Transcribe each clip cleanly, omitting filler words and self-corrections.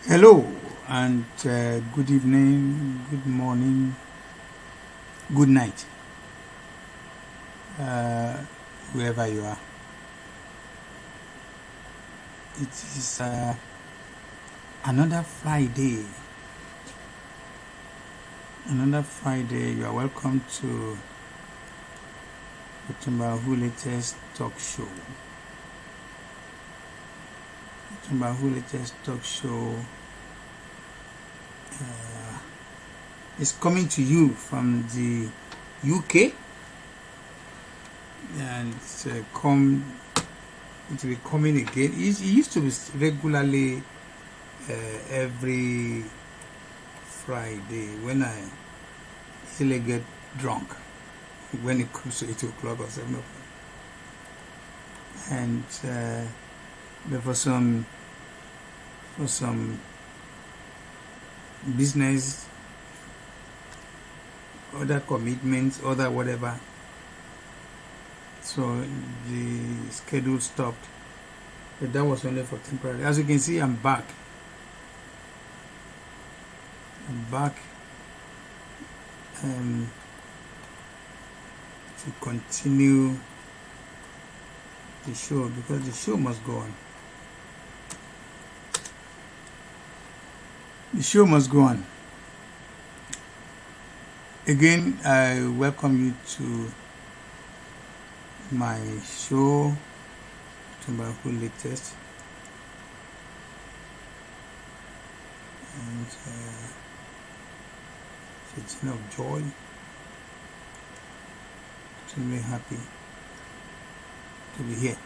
Hello and good evening, good morning, good night, wherever you are. It is another Friday. You are welcome to OtunbaHOOLatest Talk Show. OtunbaHOOLatest Talk Show is coming to you from the UK, and it will be coming again. It used to be regularly every Friday when I usually get drunk when it comes to 8 o'clock or 7 o'clock. And but for some business, other commitments, other whatever, so the schedule stopped. But that was only for temporary. As you can see, I'm back to continue the show, because the show must go on. The show must go on. Again, I welcome you to my show, OtunbaHOOLatest, and it's a thing of joy. Extremely happy to be here.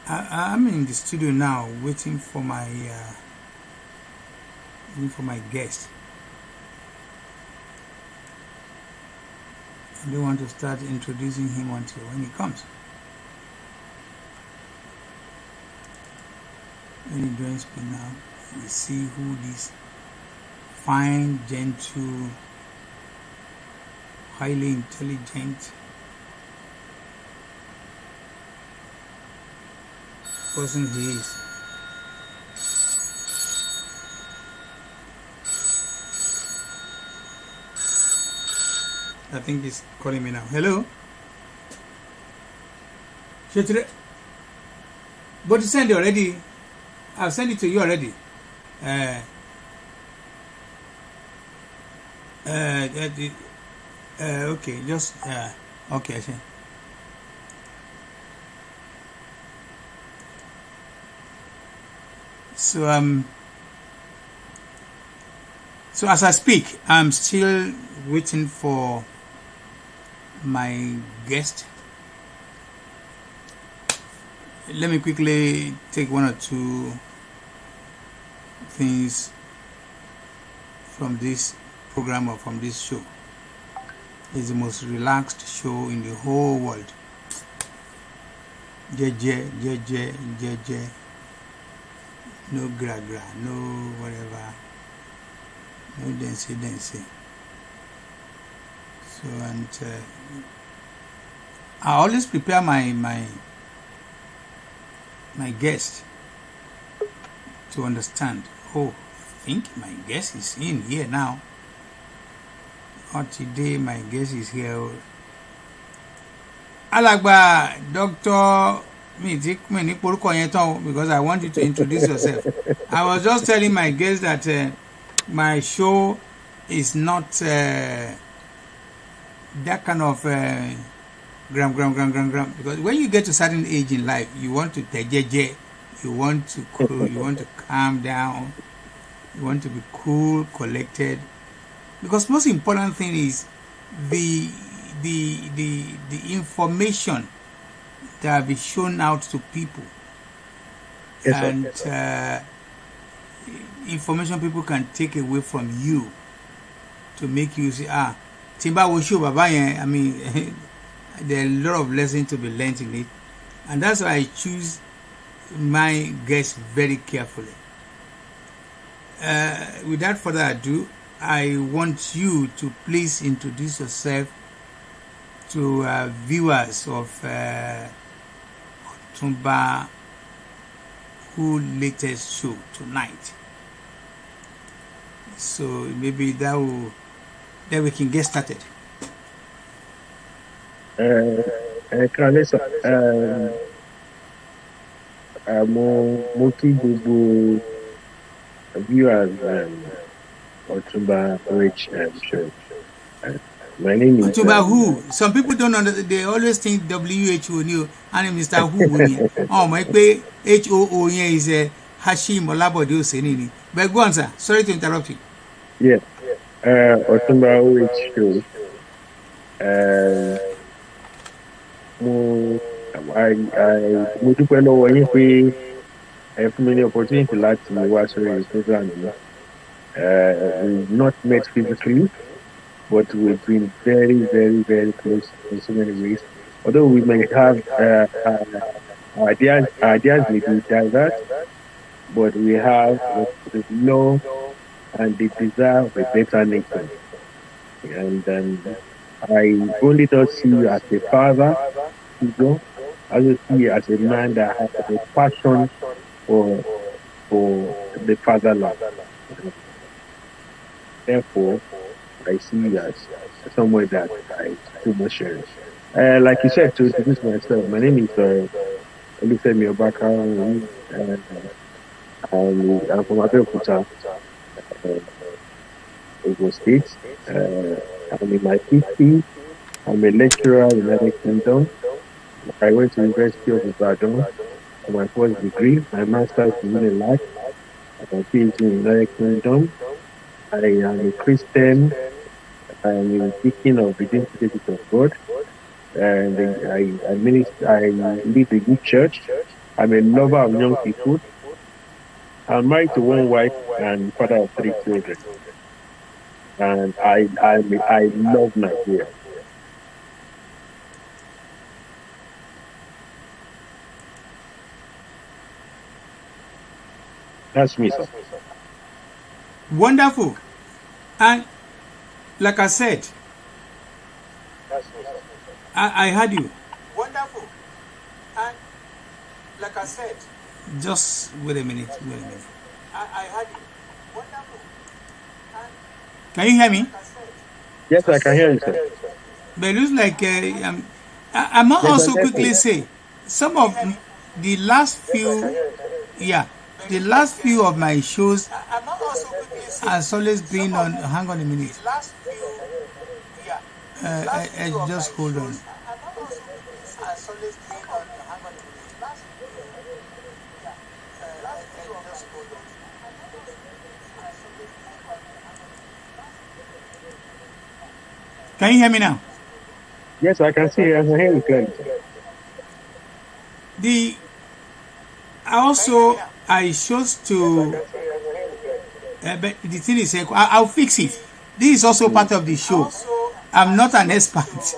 I'm in the studio now, waiting for my guest. I don't want to start introducing him until when he comes. When he joins me now, we see who this fine, gentle, highly intelligent person he is. I think he's calling me now. Hello? Shetre, but you sent it already. I've sent it to you already. Okay, just okay, I see. So as I speak, I'm still waiting for my guest. Let me quickly take one or two things from this program or from this show. It's the most relaxed show in the whole world. Jeje. No gra, no whatever, no densey. So, and I always prepare my guest to understand. Oh, I think my guest is in here now. Or today my guest is here. Alagba, Doctor. Because I want you to introduce yourself. I was just telling my guests that my show is not that kind of gram. Because when you get to a certain age in life, you want to tejeje, you want to cool, you want to calm down, you want to be cool, collected. Because most important thing is the information that be shown out to people. Yes, and information people can take away from you to make you say, Timba will show Baba. I mean, there are a lot of lessons to be learned in it. And that's why I choose my guests very carefully. without further ado, I want you to please introduce yourself to viewers of OtunbaHOOLatest Show tonight. So maybe then we can get started. Mo kí gbogbo viewers OtunbaHOOLatest Show. My name is OtunbaHOO. Some people don't understand. They always think WHO new and Mr. Who. Oh my pé HOO is a Hashim Olabode Osenini. But go on, sir. Sorry to interrupt you. Yeah. OtunbaHOOLatest Show. Mo dúpẹ́ lọ́wọ́ yín pé ẹ fún mi ní opportunity láti wá sórí program yìí. We've not met physically, but we've been very, very, very close in so many ways. Although we may have our ideas may be diverse, but we have the love and the desire of a better nation. And I only don't see you as a father figure. I just see you as a man that has a passion for the fatherland. Therefore, I see you as someone that I too much cherish. Like you said, to introduce myself, my name is Olufemi Obaka. I'm from Abeokuta, Ogun State. I'm in my 50s. I'm a lecturer in the United Kingdom. I went to the University of Ibadan for my first degree, my master's in human life, and my PhD in the United Kingdom. I am a Christian. I'm a deacon of the Church of God, and I lead the youth church. I'm a lover of young people. I'm married to one wife and father of 3 children, and I love Nigeria. That's me, sir. Wonderful. And like I said, I heard you. Wonderful. And like I said, just wait a minute. I heard you. Wonderful. Can you hear me? Yes, I can hear you, sir. But it looks like I must also quickly say some of the last few, the last few of my shows has always been on. Hang on a minute. Just hold on. Can you hear me now? Yes, I can see. I can hear you clearly. I chose to. But the thing is, I'll fix it. This is also part of the show. I'm not an expert.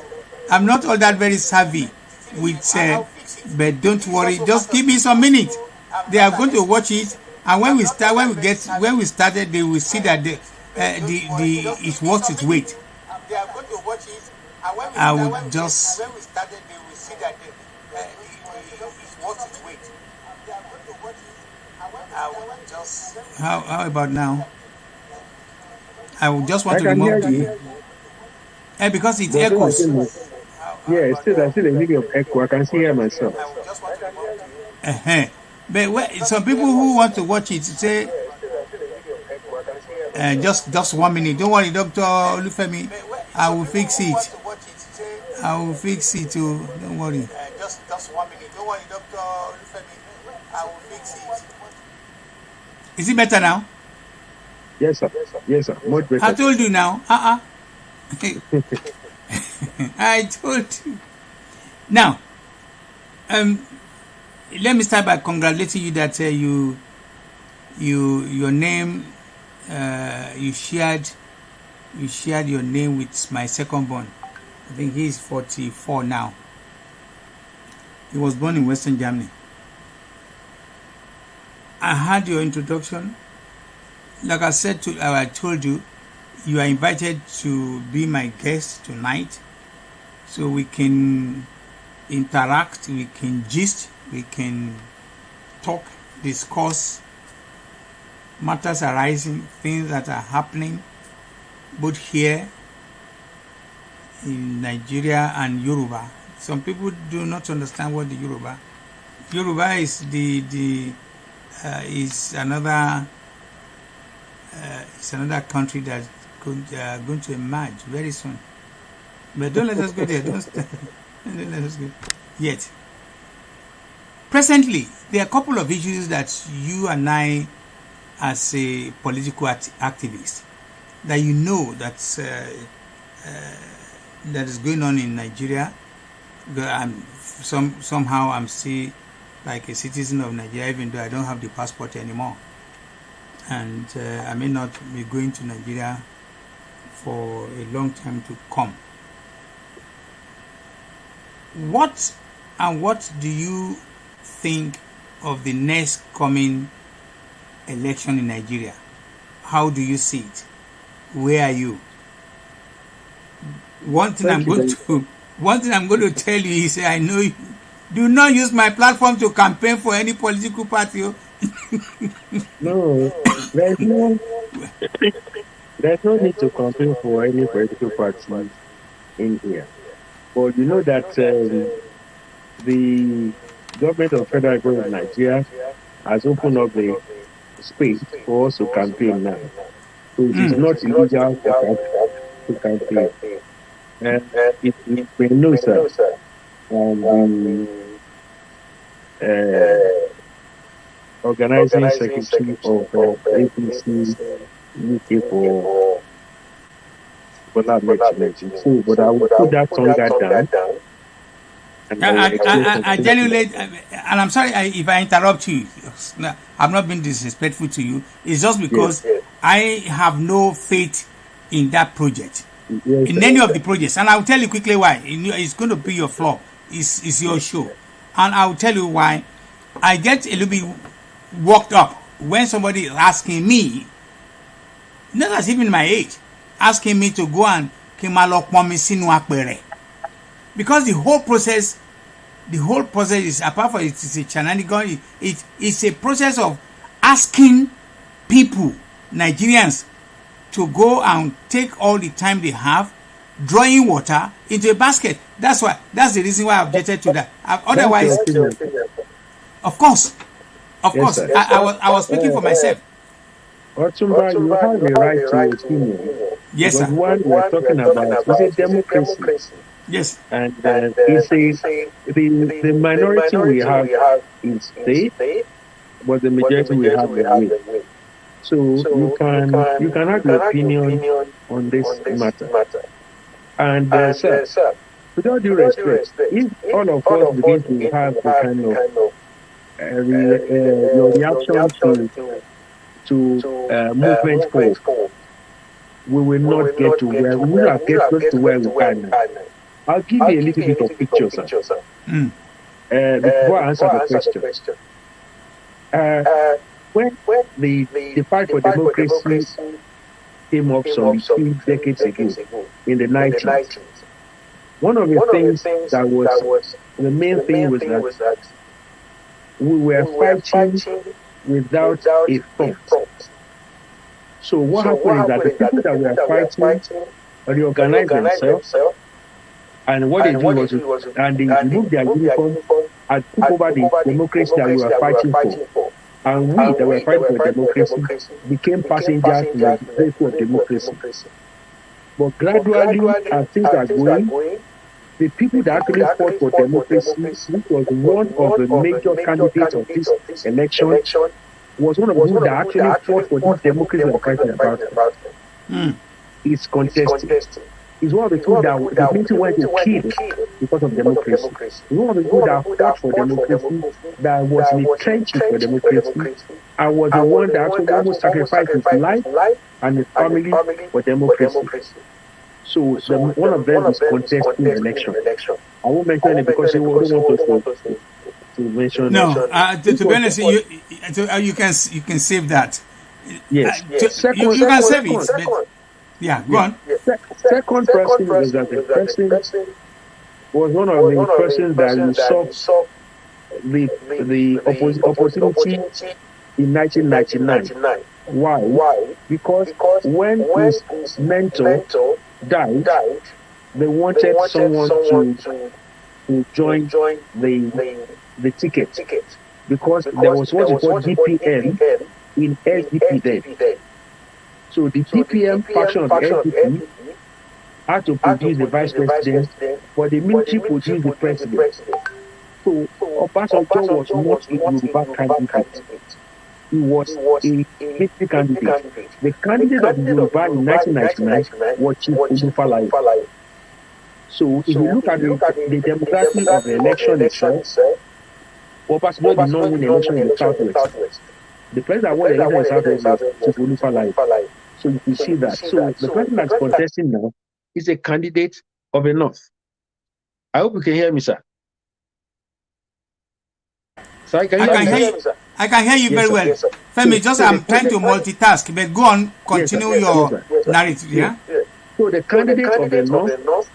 I'm not all that very savvy with. But don't worry. Just give me some minutes. They are going to watch it, and when we started, they will see that it worth its weight. They are going to watch it, and when we started, they will see that it's worth its weight. They are going to watch it, and when we just. How about now? I would just want to remove the. Because it echoes. Yeah, I still a video of echo. I can see it myself. But some people who want to watch it say. Just 1 minute. Don't worry, Dr. Olufemi. I will fix it. I will fix it too. Don't worry. Just 1 minute. Don't worry, Dr. Olufemi. I will fix it. Is it better now? Yes, sir. Yes, sir. Much better. I told you now. I told you. Now, let me start by congratulating you that your name. You shared your name with my second born. I think he's 44 now. He was born in Western Germany. I heard your introduction like I told you, you are invited to be my guest tonight, so we can interact, we can gist, we can talk, discuss matters arising, things that are happening both here in Nigeria and Yoruba. Some people do not understand what the Yoruba is is another country that's going to emerge very soon. But don't let us go there. Don't let us go yet. Presently, there are a couple of issues that you and I, as a political activist, that you know that is going on in Nigeria. Somehow I'm still like a citizen of Nigeria, even though I don't have the passport anymore, and I may not be going to Nigeria for a long time to come. What do you think of the next coming election in Nigeria? How do you see it? Where are you? One thing I'm going to tell you is, I know you do not use my platform to campaign for any political party. No, there's no need to campaign for any political party in here. But you know that the government of Federal Government of Nigeria has opened up the space for us to campaign now. So it is not illegal for us to campaign. And if you may know, sir, the organizing secretary of APC UK for that next. So, but I will put that tongue down. I genuinely, and I'm sorry if I interrupt you. I'm not being disrespectful to you. It's just because I have no faith in that project, in any of the projects, and I'll tell you quickly why. It's going to be your flaw. It's your show, and I'll tell you why. I get a little bit worked up when somebody is asking me, not as even my age, asking me to go and because the whole process is, apart from it's a shenanigan, it's a process of asking people, Nigerians, to go and take all the time they have drawing water into a basket. That's the reason why I objected to that. Otherwise, of course, I was speaking for myself. Otunba, you have a right to opinion. Yes, sir. What we're talking about is a democracy. Yes. And the minority we have in state, but the majority we have in way. So you can have your opinion on this matter. And sir, with all due respect, if all of us begin to have the kind of your reaction to movement forward, we will not get to where we will not get close to where we can now. I'll give you a little bit of picture, sir. Before I answer the question. When the fight for democracy came up some 2 decades ago in the 90s, one of the things that was the main thing was that we were fighting without a front. So what happened is that the people that were fighting reorganized themselves, and what they did was, and they removed their uniform and took over the democracy that we were fighting for. And we that were fighting for democracy became passengers in the place of democracy. But gradually, as things are going, the people that actually fought for democracy, which was one of the major candidates of this election, was one of those that actually fought for this democracy we're fighting about. It's contested. It's one of the people that the meeting went to kill because of democracy. It's one of the people that fought for democracy, that was in the trenches for democracy. I was the one that actually almost sacrificed his life and his family for democracy. So one of them is contesting the election. I won't mention it because you don't want us to mention. No, to be honest, you can save that. Yes. You can save it. But, yeah, go on. Second person is that the person was one of the persons that you saw the opportunity in 1999. Why? Because when his mentor died, they wanted someone to join the ticket because there was what we call DPM in SDP then. So the DPM faction of the SDP had to produce the vice president, but the military produced the president. So Obasanjo was not a Yoruba candidate. He was a military candidate. The candidate of Yoruba in 1999 was Chief OtunbaHOOLatest. So if you look at the demography of the election itself, Obasanjo did not win the election in the Southwest. The president that won the election in the Southwest was Chief OtunbaHOOLatest. So you can see that. So the person that's contesting now is a candidate of the North. I hope you can hear me, sir. So I can hear you. I can hear you very well. Yes, Femi, just I'm trying to multitask, but go on, continue your narrative. Yeah. So the candidate of the North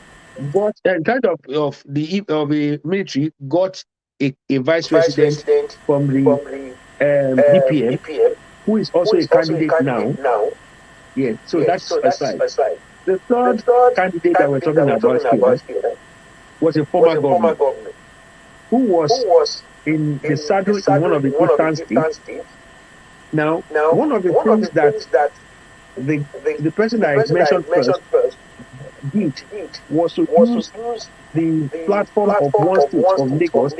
got kind of the military got a vice president from the DPM, who is also a candidate now. Yes, so that's aside. The third candidate that we're talking about here was a former governor who was in the saddle in one of the eastern states. Now, one of the things that the person that I mentioned first did was to use the platform of one state of Lagos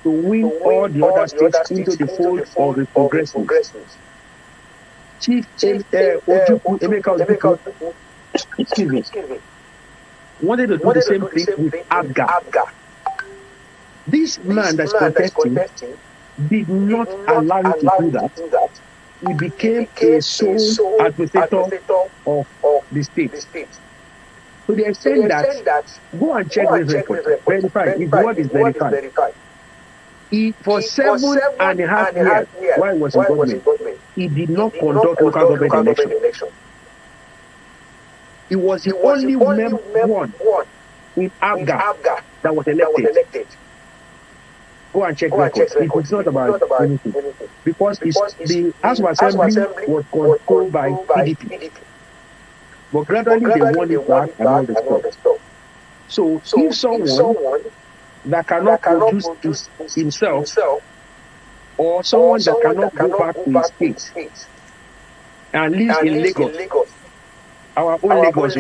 to win all the other states into the fold of the progressives. Chief Emeka Ojukwu, excuse me, wanted to do the same thing with Abga. This man that's contesting did not allow him to do that. He became a sole administrator of the state. To the extent that, go and check this record, verify, his word is verified. He, for 7.5 years, while he was in government, he did not conduct local government election. He was the only one in Abga that was elected. Go and check records. It is not about anything. Because the House of Assembly was controlled by PDP. But gradually they won it back and all the stuff. So if someone that cannot produce himself, or someone that cannot go back to his state and lives in Lagos, our own Lagos,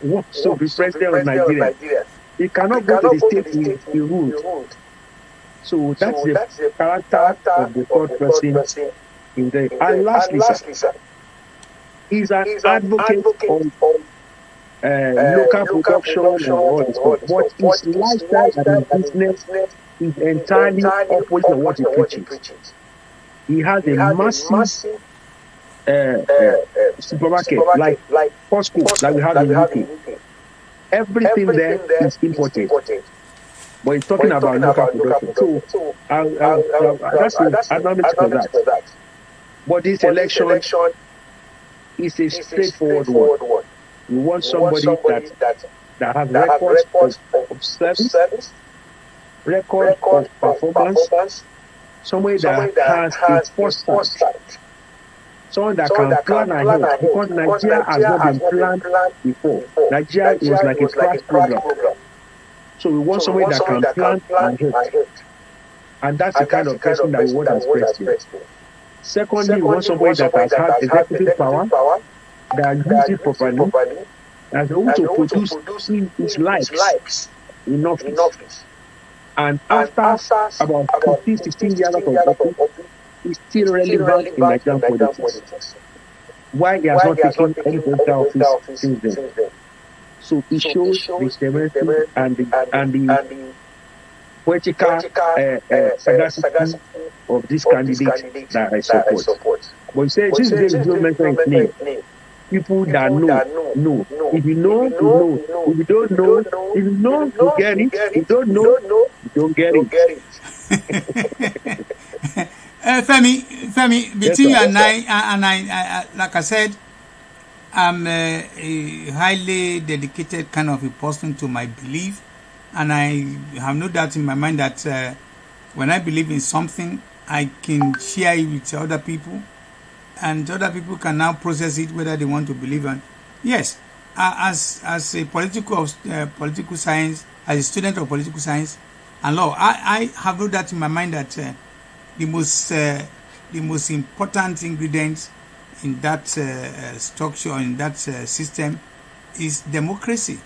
wants to be president of Nigeria, he cannot go to the state he ruled. So that's the character of the third person in there. And lastly, sir, he's an advocate of local production and all this stuff. But his lifestyle and his business is entirely opposite of what he preaches. He has a massive supermarket, like Costco, that we have in the UK. Everything there is imported. But he's talking about local production. So that's an advantage for that. But this election is a straightforward one. We want somebody that has records of service, record of performance, somebody that has a foresight, someone that can plan ahead, because Nigeria has not been planned before. Nigeria was like a class program. So we want somebody that can plan ahead. And that's the kind of person that we want as president. Secondly, we want somebody that has had executive power, that uses it properly, and able to produce his likes in office. And after about 15, 16 years of office, he's still relevant in Nigerian politics. Why he has not taken any political office since then. So it shows the stability and the political sagacity of this candidate that I support. But he said, since they don't mention his name, people that know. If you know, you know. If you don't know, if you know, you get it. If you don't know, you don't get it. Femi, Femi, between you and I, like I said, I'm a highly dedicated kind of a person to my belief, and I have no doubt in my mind that when I believe in something, I can share it with other people, and other people can now process it whether they want to believe in. Yes, as a political science, as a student of political science and law, I have no doubt in my mind that the most important ingredient in that structure, in that system, is democracy.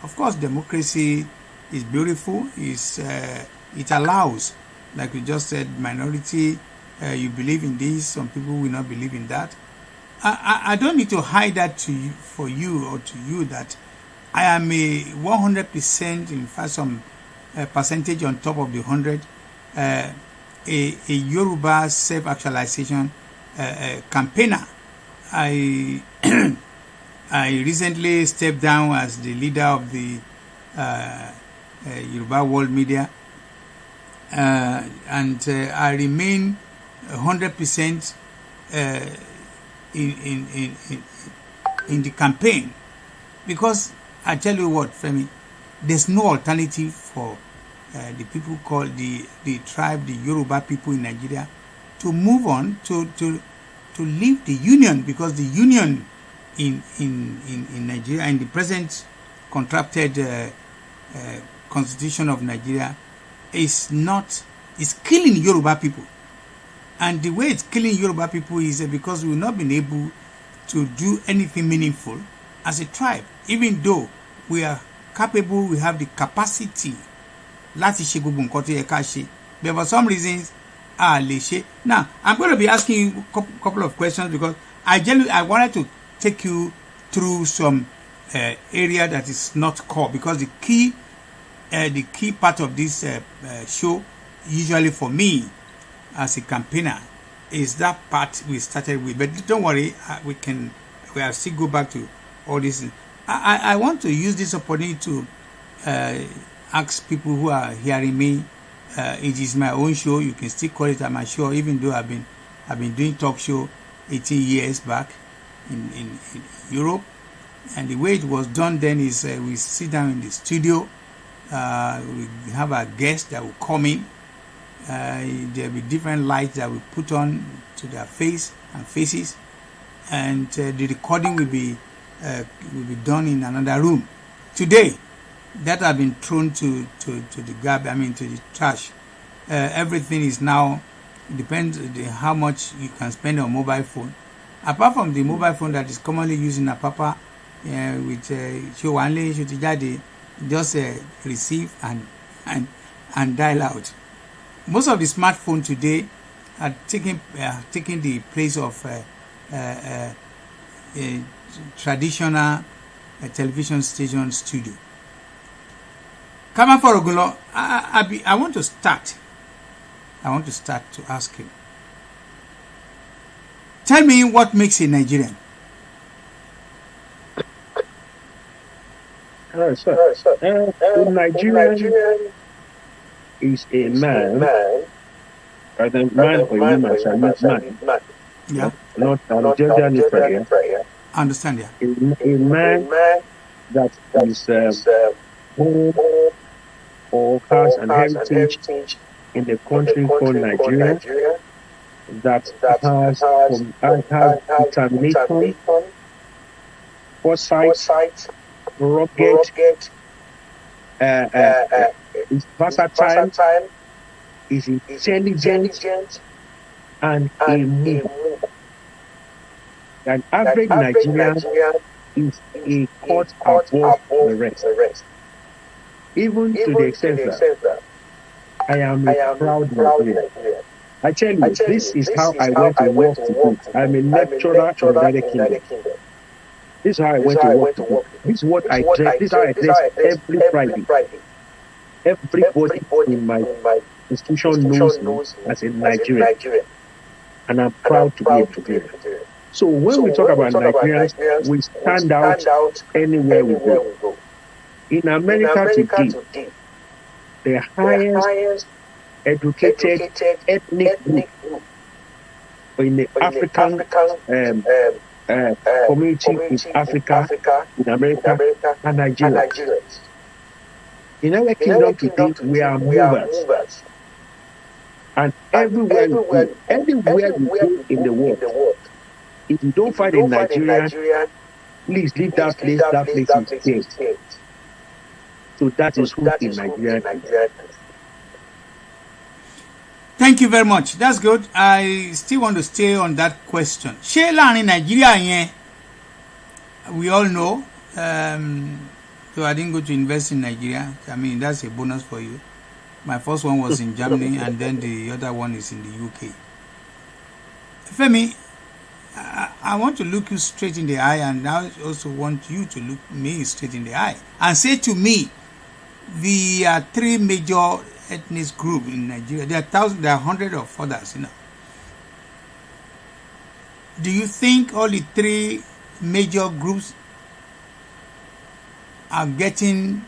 Of course, democracy is beautiful. It allows, like we just said, minority. You believe in this. Some people will not believe in that. I don't need to hide that to you, for you or to you, that I am a 100%, in fact, some percentage on top of the 100, a Yoruba self-actualization campaigner. I recently stepped down as the leader of the Yoruba World Media, and I remain 100% in the campaign, because I tell you what, Femi, there's no alternative for the people called the tribe, the Yoruba people in Nigeria, to move on to leave the union, because the union in Nigeria, in the present contracted constitution of Nigeria, is killing Yoruba people. And the way it's killing Yoruba people is because we've not been able to do anything meaningful as a tribe, even though we are capable, we have the capacity. But for some reasons, now I'm going to be asking you a couple of questions, because I wanted to take you through some area that is not core, because the key part of this show, usually for me as a campaigner, is that part we started with. But don't worry, we will still go back to all this. I want to use this opportunity to ask people who are hearing me. It is my own show. You can still call it my show, even though I've been doing talk show 18 years back in Europe. And the way it was done then is we sit down in the studio. We have a guest that will come in. There will be different lights that we put on to their face and faces, and the recording will be done in another room. Today, that have been thrown to the garbage, to the trash. Everything is now, depends how much you can spend on mobile phone. Apart from the mobile phone that is commonly used in Apapa, with just receive and dial out. Most of the smartphones today are taking the place of a traditional television station studio. Kama Forogulo, I want to start to ask you. Tell me what makes a Nigerian. Nigerian is a man, or the man for human shall meet man. Yeah. Not gender neutral. Understand, yeah. A man that is home or has an heritage in the country called Nigeria, that has determination, foresight, rugged, is versatile, is intelligent, and a mover. An average Nigerian is a cut above the rest. Even to the extent that I am a proud Nigerian. I tell you, this is how I went to work today. I'm a lecturer in the United Kingdom. This is how I went to work. This is what I dress. This is how I dress every Friday. Everybody in my institution knows me as a Nigerian, and I'm proud to be a Nigerian. So when we talk about Nigerians, we stand out anywhere we go. In America today, the highest educated ethnic group in the African community in Africa, in America, and Nigeria. In United Kingdom today, we are movers. And everywhere you go, anywhere you go in the world, if you don't find a Nigerian, please leave that place. That place is dead. So that is who in Nigeria is. Thank you very much. That's good. I still want to stay on that question. Ṣé láàrin Nigeria yẹn, we all know, so I didn't go to invest in Nigeria. I mean, that's a bonus for you. My first one was in Germany, and then the other one is in the UK. Femi, I want to look you straight in the eye, and I also want you to look me straight in the eye and say to me, there are three major ethnic groups in Nigeria. There are hundreds of others, Do you think all the three major groups are getting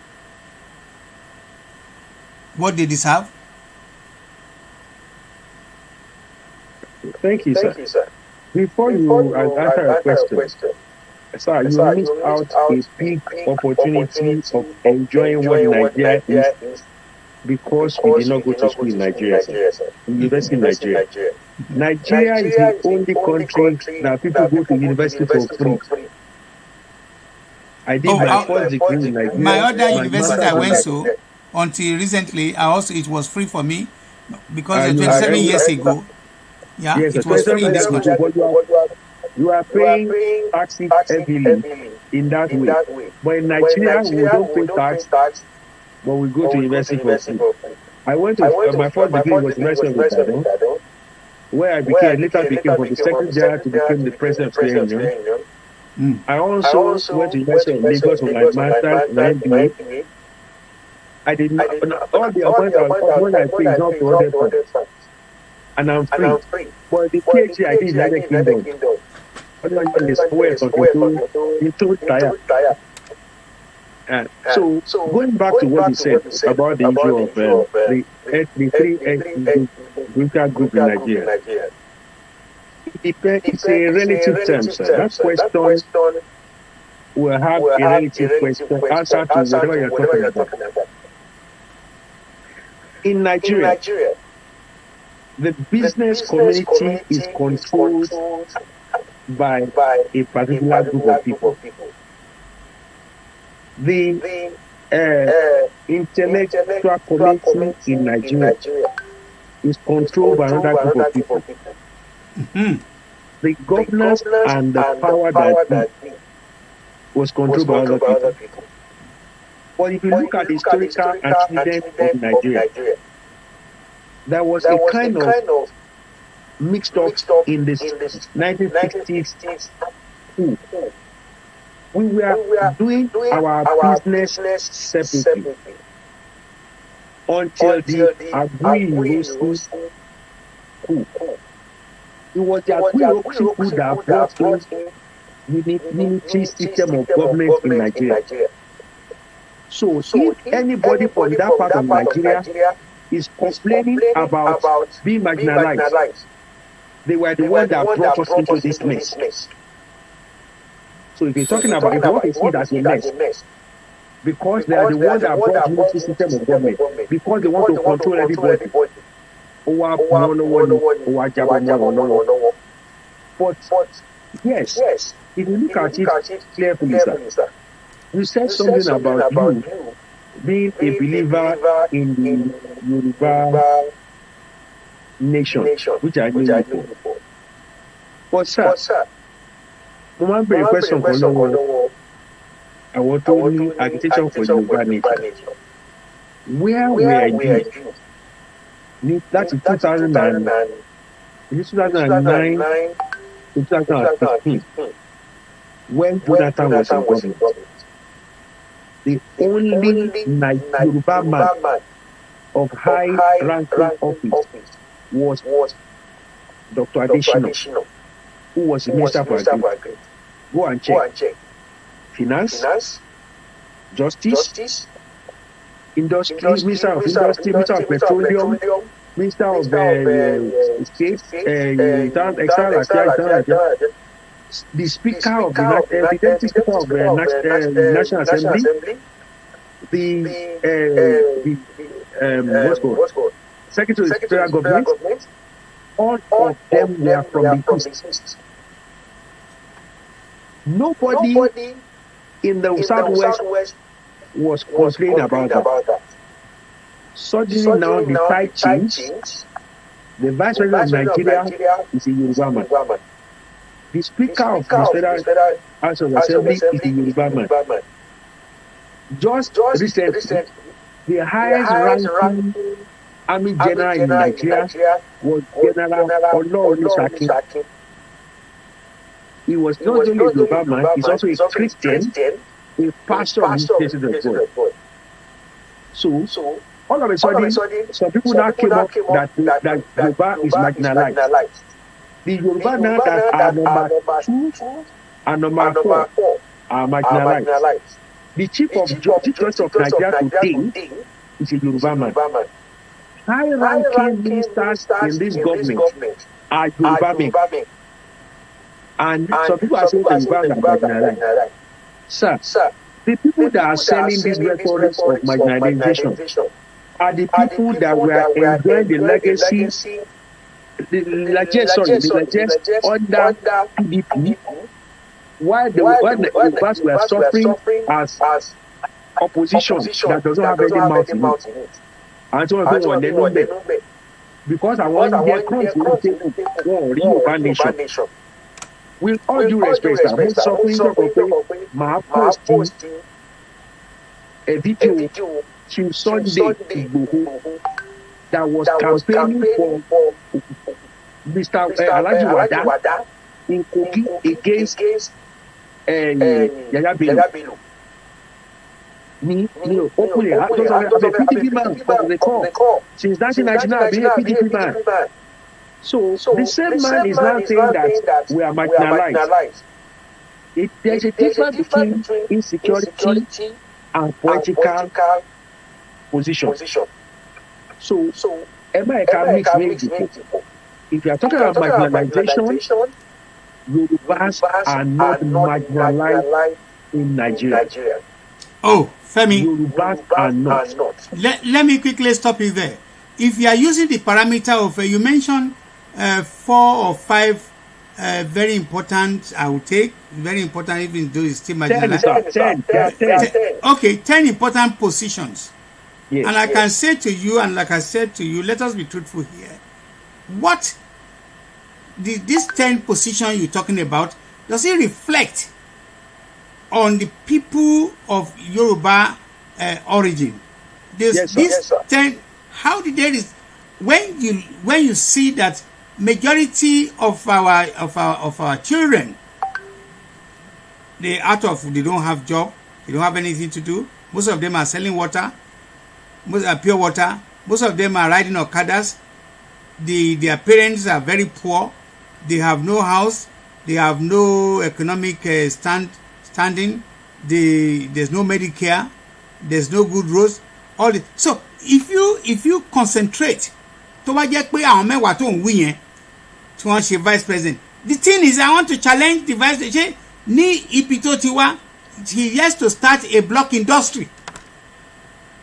what they deserve? Thank you, sir. Before you answer a question, sir, you missed out a big opportunity of enjoying what Nigeria is because we did not go to school in Nigeria, sir. University in Nigeria. Nigeria is the only country that people go to university for free. I did my first degree in Nigeria. My other university I went to, until recently, it was free for me because 27 years ago, yes, it was free in this country. You are paying taxes heavily in that way. But in Nigeria, we don't pay tax, but we go to university for free. I went to my first degree was University of Ibadan, where I later became from the secretary to become the president of the union. I also went to University of Lagos for my master's and MBA. I did not, all the amount of money I paid is not 200 pounds. And I'm free. But the PhD I did in the United Kingdom, so going back to what you said about the issue of the three ethnic group in Nigeria, it's a relative term, sir. That question will have a relative answer to whatever you're talking about. In Nigeria, the business community is controlled by a particular group of people. The intellectual community in Nigeria is controlled by another group of people. The governance and the power that was controlled by other people. But if you look at the historical antecedent of Nigeria, there was a kind of mixed up in the 1960s. We were doing our business separately until the Agui-Ironsi coup. It was the Agui-Ironsi coup that brought in the military system of government in Nigeria. So if anybody from that part of Nigeria is complaining about being marginalized, they were the ones that brought us into this mess. So if you're talking about, if you want to see it as a mess, because they are the ones that brought the military system of government, because they want to control everybody. But yes, if you look at it clearly, sir, you said something about you being a believer in the Yoruba nation, which I knew before. But sir, remember a question for no I want to only agitation for Yoruba nation. Where were you? That's in 2009 to 2015, when Jonathan was in government. The only Yoruba man of high-ranking office was Dr. Adesina, who was the Minister for Agriculture. Go and check. Finance, Justice, Industry, Minister of Industry, Minister of Petroleum, Minister of State, External Affairs, the Speaker of the Deputy Speaker of the National Assembly, what's called Secretary of Federal Government, all of them were from the East. Nobody in the Southwest was complaining about that. Suddenly now the tide changed. The Vice President of Nigeria is a Yoruba man. The Speaker of the Federal House of Assembly is a Yoruba man. Just recently, the highest ranking Army General in Nigeria was General Olusegun. He was not only a Yoruba man, he's also a Christian, a pastor of the Church of God. So, all of a sudden, some people now came up that Yoruba is marginalized. The Yoruba now that are number 2 and number 4 are marginalized. The Chief Justice of Nigeria today is a Yoruba man. High-ranking ministers in this government are Yoruba men. And some people are saying the Yoruba are marginalized. Sir, the people that are selling these rhetoric of marginalization are the people that were enjoying the legacy, the largest under PDP, while the Yorubas were suffering as opposition that does not have any mouth in it. And so on the because I want their country to take Yoruba nation. With all due respect, I'm suffering of my posting a video till Sunday that was campaigning for Mr. Alhaji Wada in Kogi against Yaya Bello. Me, openly, I'm a PDP man from the core. Since 1999, I've been a PDP man. So the same man is now saying that we are marginalized. There's a difference between insecurity and political position. So America makes me. If you are talking about marginalization, Yorubas are not marginalized in Nigeria. Oh, Femi, Yorubas are not. Let me quickly stop you there. If you are using the parameter of, you mentioned 4 or 5 very important, I would take, very important even though it's still marginalized. 10. Okay, 10 important positions. Yes, and I can say to you, and like I said to you, let us be truthful here. What this 10 position you're talking about, does it reflect on the people of Yoruba origin? This 10, how did there is when you see that majority of our children, they don't have job, they don't have anything to do. Most of them are selling water, most are pure water. Most of them are riding okadas. Their parents are very poor. They have no house. They have no economic standing. There's no Medicare. There's no good roads. All this. So if you concentrate, tó bá jẹ́ pé àwọn mẹ́wàá tó ń wí yẹn tí wọ́n ṣe vice president. The thing is, I want to challenge the vice president. Ní ibi tó ti wá, he has to start a block industry.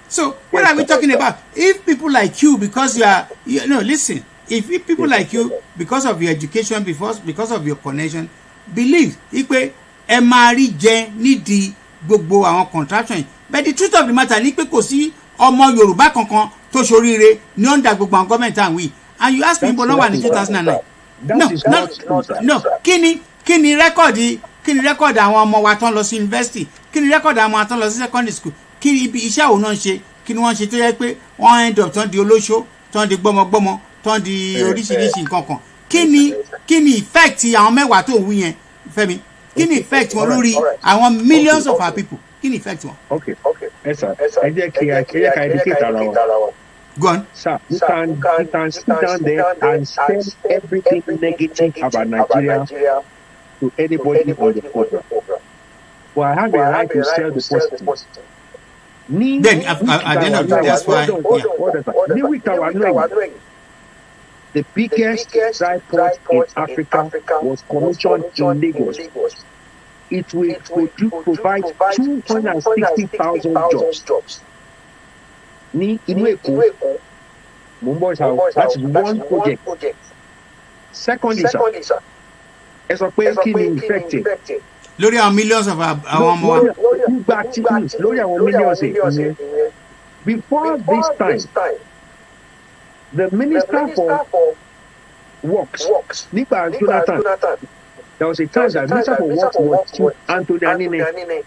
So what are we talking about? If people like you, because listen, if people like you, because of your education, because of your connection, believe ipe ẹ máa rí jẹ nídìí gbogbo àwọn contraction. But the truth of the matter ni pé kò sí ọmọ Yorùbá kankan tó ṣoríire ní under gbogbo àwọn government and we. And you ask me bó lọ́wọ́ ní 2009. No. Kí ni rẹ́kọ̀dì àwọn ọmọ wa tán lọ sí university? Kí ni rẹ́kọ̀dì àwọn ọmọ wa tán lọ sí secondary school? Kí ni ibi iṣẹ́ òun náà ṣe? Kí ni wọ́n ṣe tó yẹ pé wọ́n end up tán di olóṣó, tán di gbọ́mọgbọ́mọ, tán di oríṣiríṣi nǹkan kan? Kí ni effect àwọn mẹ́wàá tó ń wí yẹn, Fẹ́mi? Kí ni effect wọn lórí àwọn millions of our people? Kí ni effect wọn? Okay. Ẹ jẹ́ kí a educate ara wa. Go on. Sir, you can sit down there and say everything negative about Nigeria to anybody on the program. But I have a right to sell the positive. Then at the end of the day, that's why. The biggest dry port in Africa was commissioned in Lagos. It will provide 260,000 jobs. Ní inú Èkó, that is one project. Secondly, sir, ẹ sọ pé kí ni effective lórí àwọn millions of àwọn ọmọ wa. lórí àwọn millions ìyẹn. Before this time, the minister for works, nípa Jonathan, there was a time that minister for works was Anthony Anine.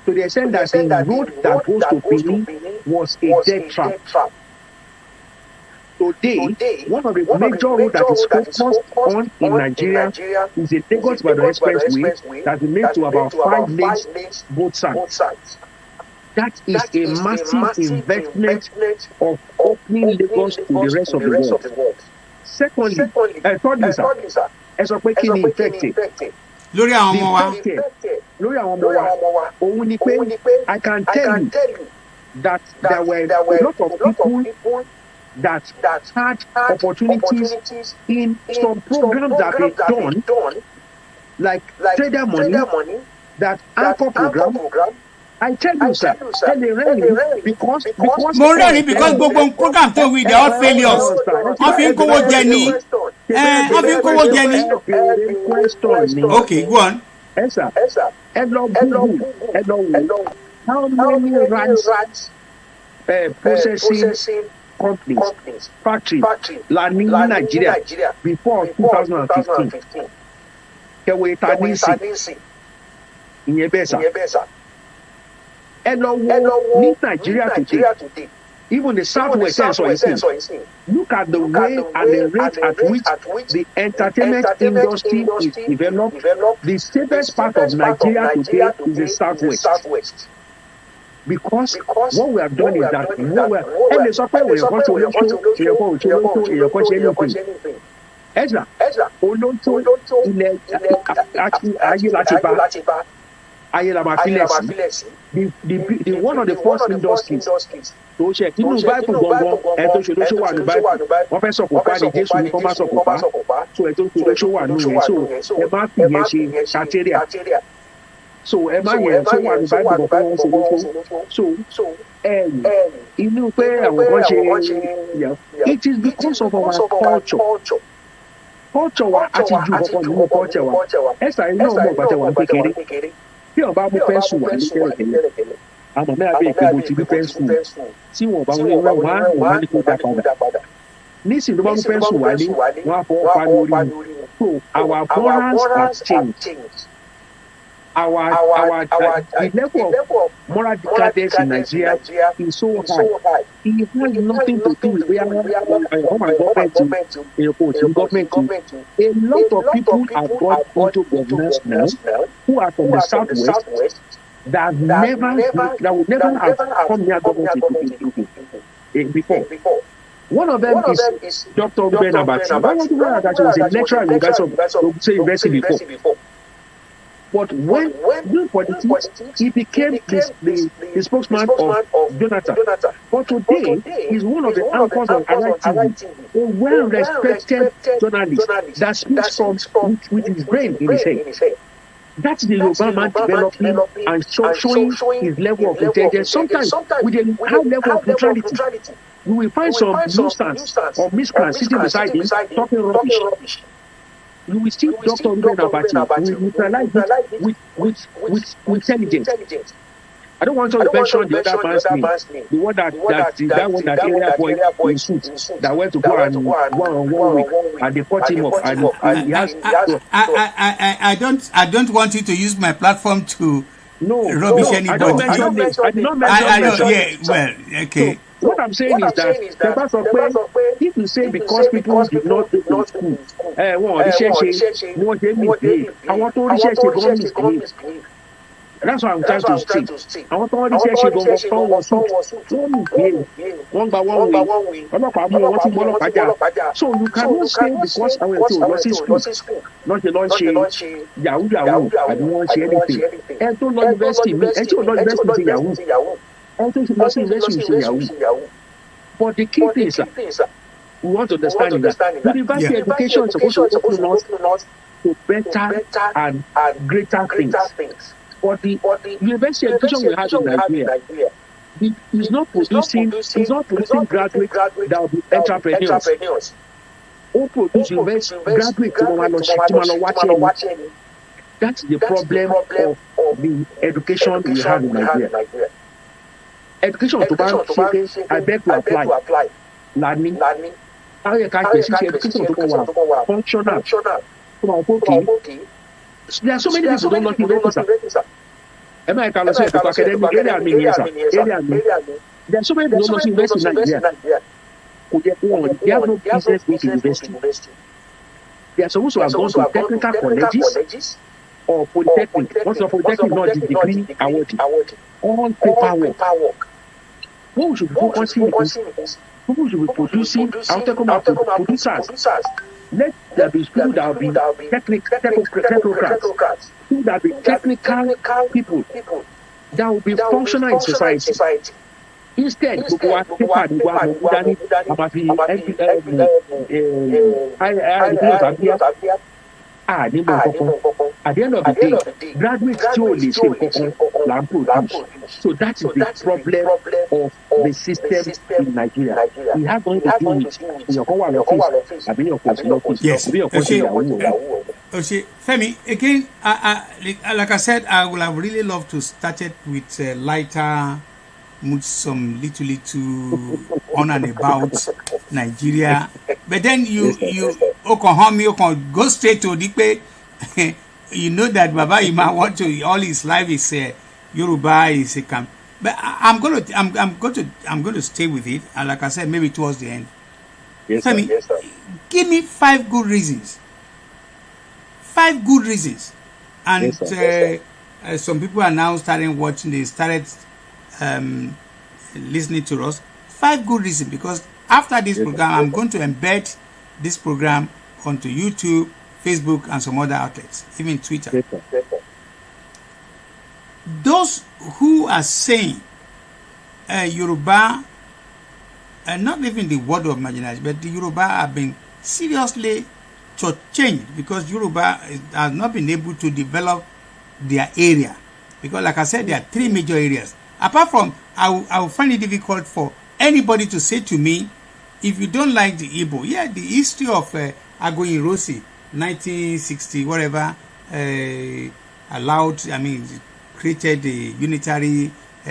To the extent that the road that goes to Benin was a dead trap. Today, one of the major roads that is focused on in Nigeria is the Lagos-Ibadan Expressway that will make to about 5 lanes both sides. That is a massive investment of opening Lagos to the rest of the world. Secondly, thirdly, sir, as a quick effective. lórí àwọn ọmọ wa. Òun ni pé I can tell you that there were a lot of people that had opportunities in some programs that they done, like trader money, that anchor program. I tell you, sir, because mo rẹ́rìn because gbogbo program tó wí they all failures. wọ́n fi ń kówó jẹ ní. Okay, go on. Yes, sir. Hello, how many rats processing companies, factories, in Nigeria before 2015? Kẹ̀wé Tanisi, ìyẹn bẹ́ẹ̀ sà. Hello, ní Nigeria today. Even the Southwest, look at the way and the rate at which the entertainment industry is developed. The safest part of Nigeria today is the Southwest. Because what we have done is that Ezra, Olonto ilẹ̀ ayé láti bá. The one of the first industries tó ṣe nínú Bible gbọ̀ngàn ẹ̀ tó ṣe lóṣù wà ní Bible wọ́n fẹ́ sọ̀kòpá ní Jésù ní kọ́ máa sọ̀kòpá so ẹ̀ tó ṣe lóṣù wà nù rẹ̀ so ẹ má fi yẹn ṣe kàtẹ́rìà so ẹ má yẹn tó wà ní Bible gbọ̀ngàn wọ́n ṣe lóṣù so inú pé àwọn kan ṣe it is because of our culture wa àti ju ọkọ nínú culture wa ẹ̀sà iná ọmọ ìbàtẹ̀ wà kékeré. Bí ọba mú fẹ́ǹsù wà ní tẹ́lẹ̀tẹ́lẹ̀ àmọ́ mẹ́ra bẹ́ẹ̀ pé mo ti rí fẹ́ǹsù tí wọ́n bá wọ́n á ní kó dá padà nísìnyí ló bá mú fẹ́ǹsù wà ní wọ́n á fọwọ́ pa lórí so our morals have changed our the level of moral decadence in Nigeria is so high. It has nothing to do with where government. A lot of people have got into governance now who are from the Southwest that would never have come near government before. One of them is Dr. Ben Abati. Dr. Abati was a lecturer in university before. But when politics, he became the spokesman of Jonathan. But today, he's one of the anchors of TV, a well-respected journalist that speaks with his brain in his head. That's the Yoruba man developing and showing his level of intelligence. Sometimes with a high level of neutrality, you will find some nuisance or miscreant sitting beside him talking rubbish. You will see Dr. Ben Abati neutralize it with intelligence. I don't want to mention the other man's name. The one that area boy in suit that went to go and one week and they cut him off and he has. I don't want you to use my platform to rubbish anybody. I don't mention this. I did not mention this. Well, okay. So, what I'm saying is that if you say because people did not go to school, that's what I'm trying to say. I want to so you cannot say because I went to nursing school, not the launch Yahoo, I don't want to say anything. And to not university, and to not university Yahoo. And to not university Yahoo. But the key thing is we want to understand is that university education is supposed to open us to better and greater things. But the university education we have in Nigeria is not producing graduates that will be entrepreneurs. Who produce graduates watching. That's the problem of the education we have in Nigeria. Education to ban I beg to apply. Learning. How you can education to go functional. There are so many people don't know the am I can say to academic area. There are so many people don't know invest in Nigeria. They have no business with university. They are supposed to have gone to technical colleges or polytechnic. Once a polytechnic not the degree awarded. All paperwork. What we should be focusing is people should be producing producers. Let there be people that will be technocrats. People that will be technical people that will be functional in society. Instead, at the end of the day, graduates still produce. So that is the problem of the system in Nigeria. We have going to do with your office. Yes. Okay, Femi, again, like I said, I would have really loved to start it with lighter, some little on and about Nigeria. But then you go straight to Dikpe. You know that Baba Ima want to all his life is Yoruba is a camp. But I'm going to stay with it. And like I said, maybe towards the end. Yes, Femi, sir. give me 5 good reasons. 5 good reasons. And some people are now starting watching. They started listening to us. 5 good reasons, because after this program, I'm going to embed this program onto YouTube, Facebook, and some other outlets, even Twitter. Those who are saying Yoruba, not even the word of marginalized, but the Yoruba have been seriously changed because Yoruba has not been able to develop their area. Because like I said, there are 3 major areas. Apart from, I will find it difficult for anybody to say to me, if you don't like the Igbo, the history of Agoyin Rosi, 1960, whatever, created the unitary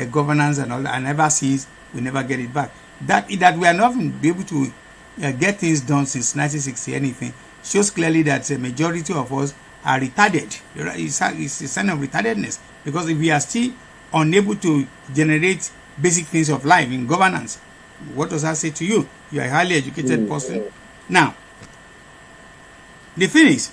governance and all that, and ever since, we never get it back. That we are not be able to get things done since 1960, anything, shows clearly that the majority of us are retarded. It's a sign of retardedness, because if we are still unable to generate basic things of life in governance, what does that say to you? You are a highly educated person. Now, the thing is,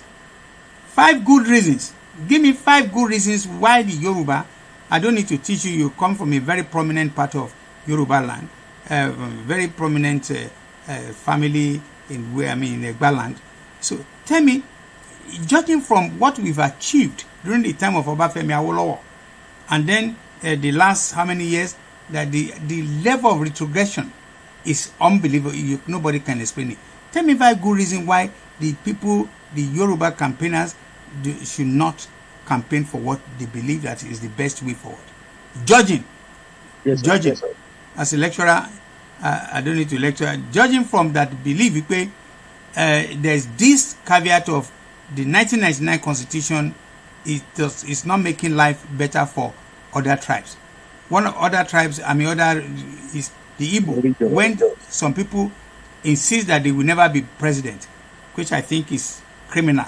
5 good reasons. Give me 5 good reasons why the Yoruba, I don't need to teach you, you come from a very prominent part of Yoruba land, very prominent family in Egba land. So tell me, judging from what we've achieved during the time of Obafemi Awolowo, and then the last how many years, that the level of retrogression is unbelievable. Nobody can explain it. Tell me 5 good reasons why the people, the Yoruba campaigners, should not campaign for what they believe that is the best way forward. Judging. As a lecturer, I don't need to lecture. Judging from that belief, there's this caveat of the 1999 Constitution. It's not making life better for other tribes. One of other tribes, other is the Igbo. When some people insist that they will never be president, which I think is criminal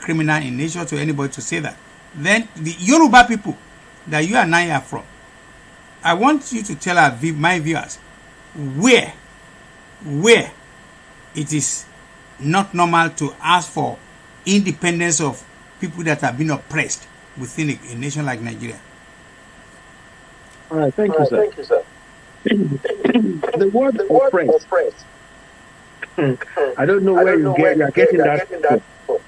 in nature to anybody to say that. Then the Yoruba people that you and I are from, I want you to tell my viewers where it is not normal to ask for independence of people that have been oppressed within a nation like Nigeria. All right, thank you, sir. The word oppressed. I don't know where you're getting that from.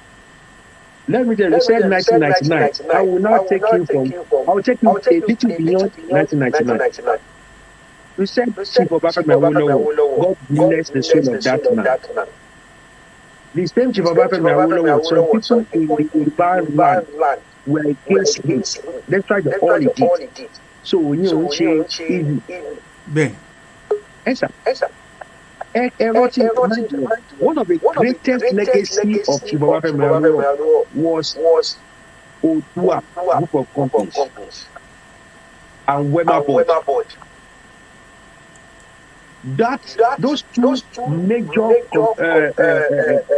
Let me tell you, said 1999. I will now take you from, I will take you a little beyond 1999. We said Chief Obafemi Awolowo, God bless the soul of that man. The same Chief Obafemi Awolowo, some people in the Yoruba land were against him. That's why all he did. So you know, easy. Ben. Yes, sir. One of the greatest legacy of Chief Obafemi Awolowo was Odua group of companies and Wema board. Those two major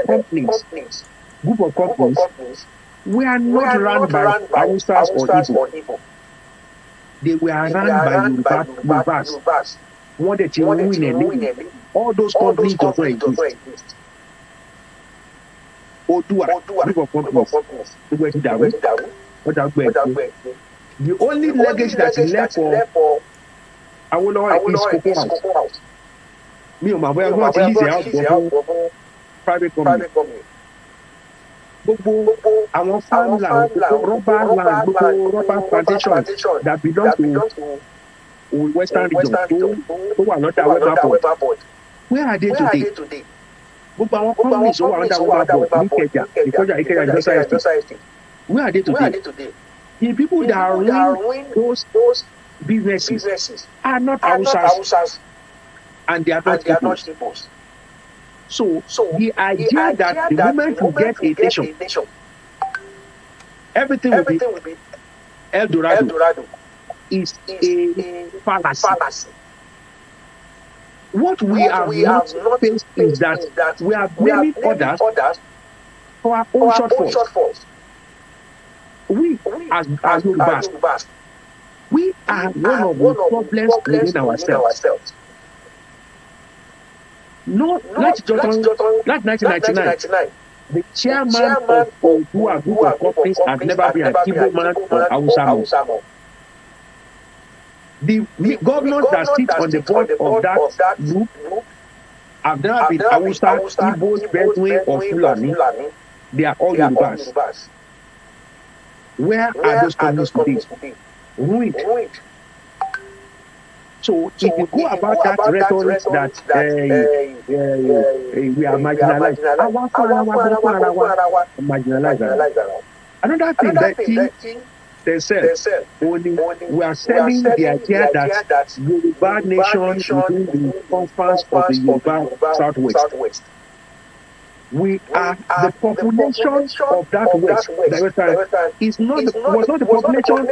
companies, group of companies, were not run by Hausas or Igbo. They were run by Yorubas. Wanted to win all those companies don't exist. Odua group of companies. The only legacy that's left for Awolowo is Cocoa House. Me, my boy, I'm going to use the private company. Our farmland, rubber plantations that belong to Western region, who are not under Wema board. Where are they today? Our companies who are under Wema board, Ikeja, Industrial Estate. Where are they today? The people that are running those businesses are not Hausas, and they are not Igbos. So the idea that the moment you get a nation, everything will be El Dorado is a fallacy. What we have not faced is that we have many others for our own shortfalls. We as Yorubas, we are one of the problems within ourselves. Like 1999, the chairman of Odua group of companies has never been an Igbo man or Hausa man. The governors that sit on the board of that group have never been Hausa, Igbos, Bedouin, or Fulani. They are all Yorubas. Where are those companies today? Ruined. So if you go about that rhetoric that we are marginalized, another thing that they said, we are selling the idea that Yoruba nation within the confines of the Yoruba Southwest. We are the population of that West. It's not the population of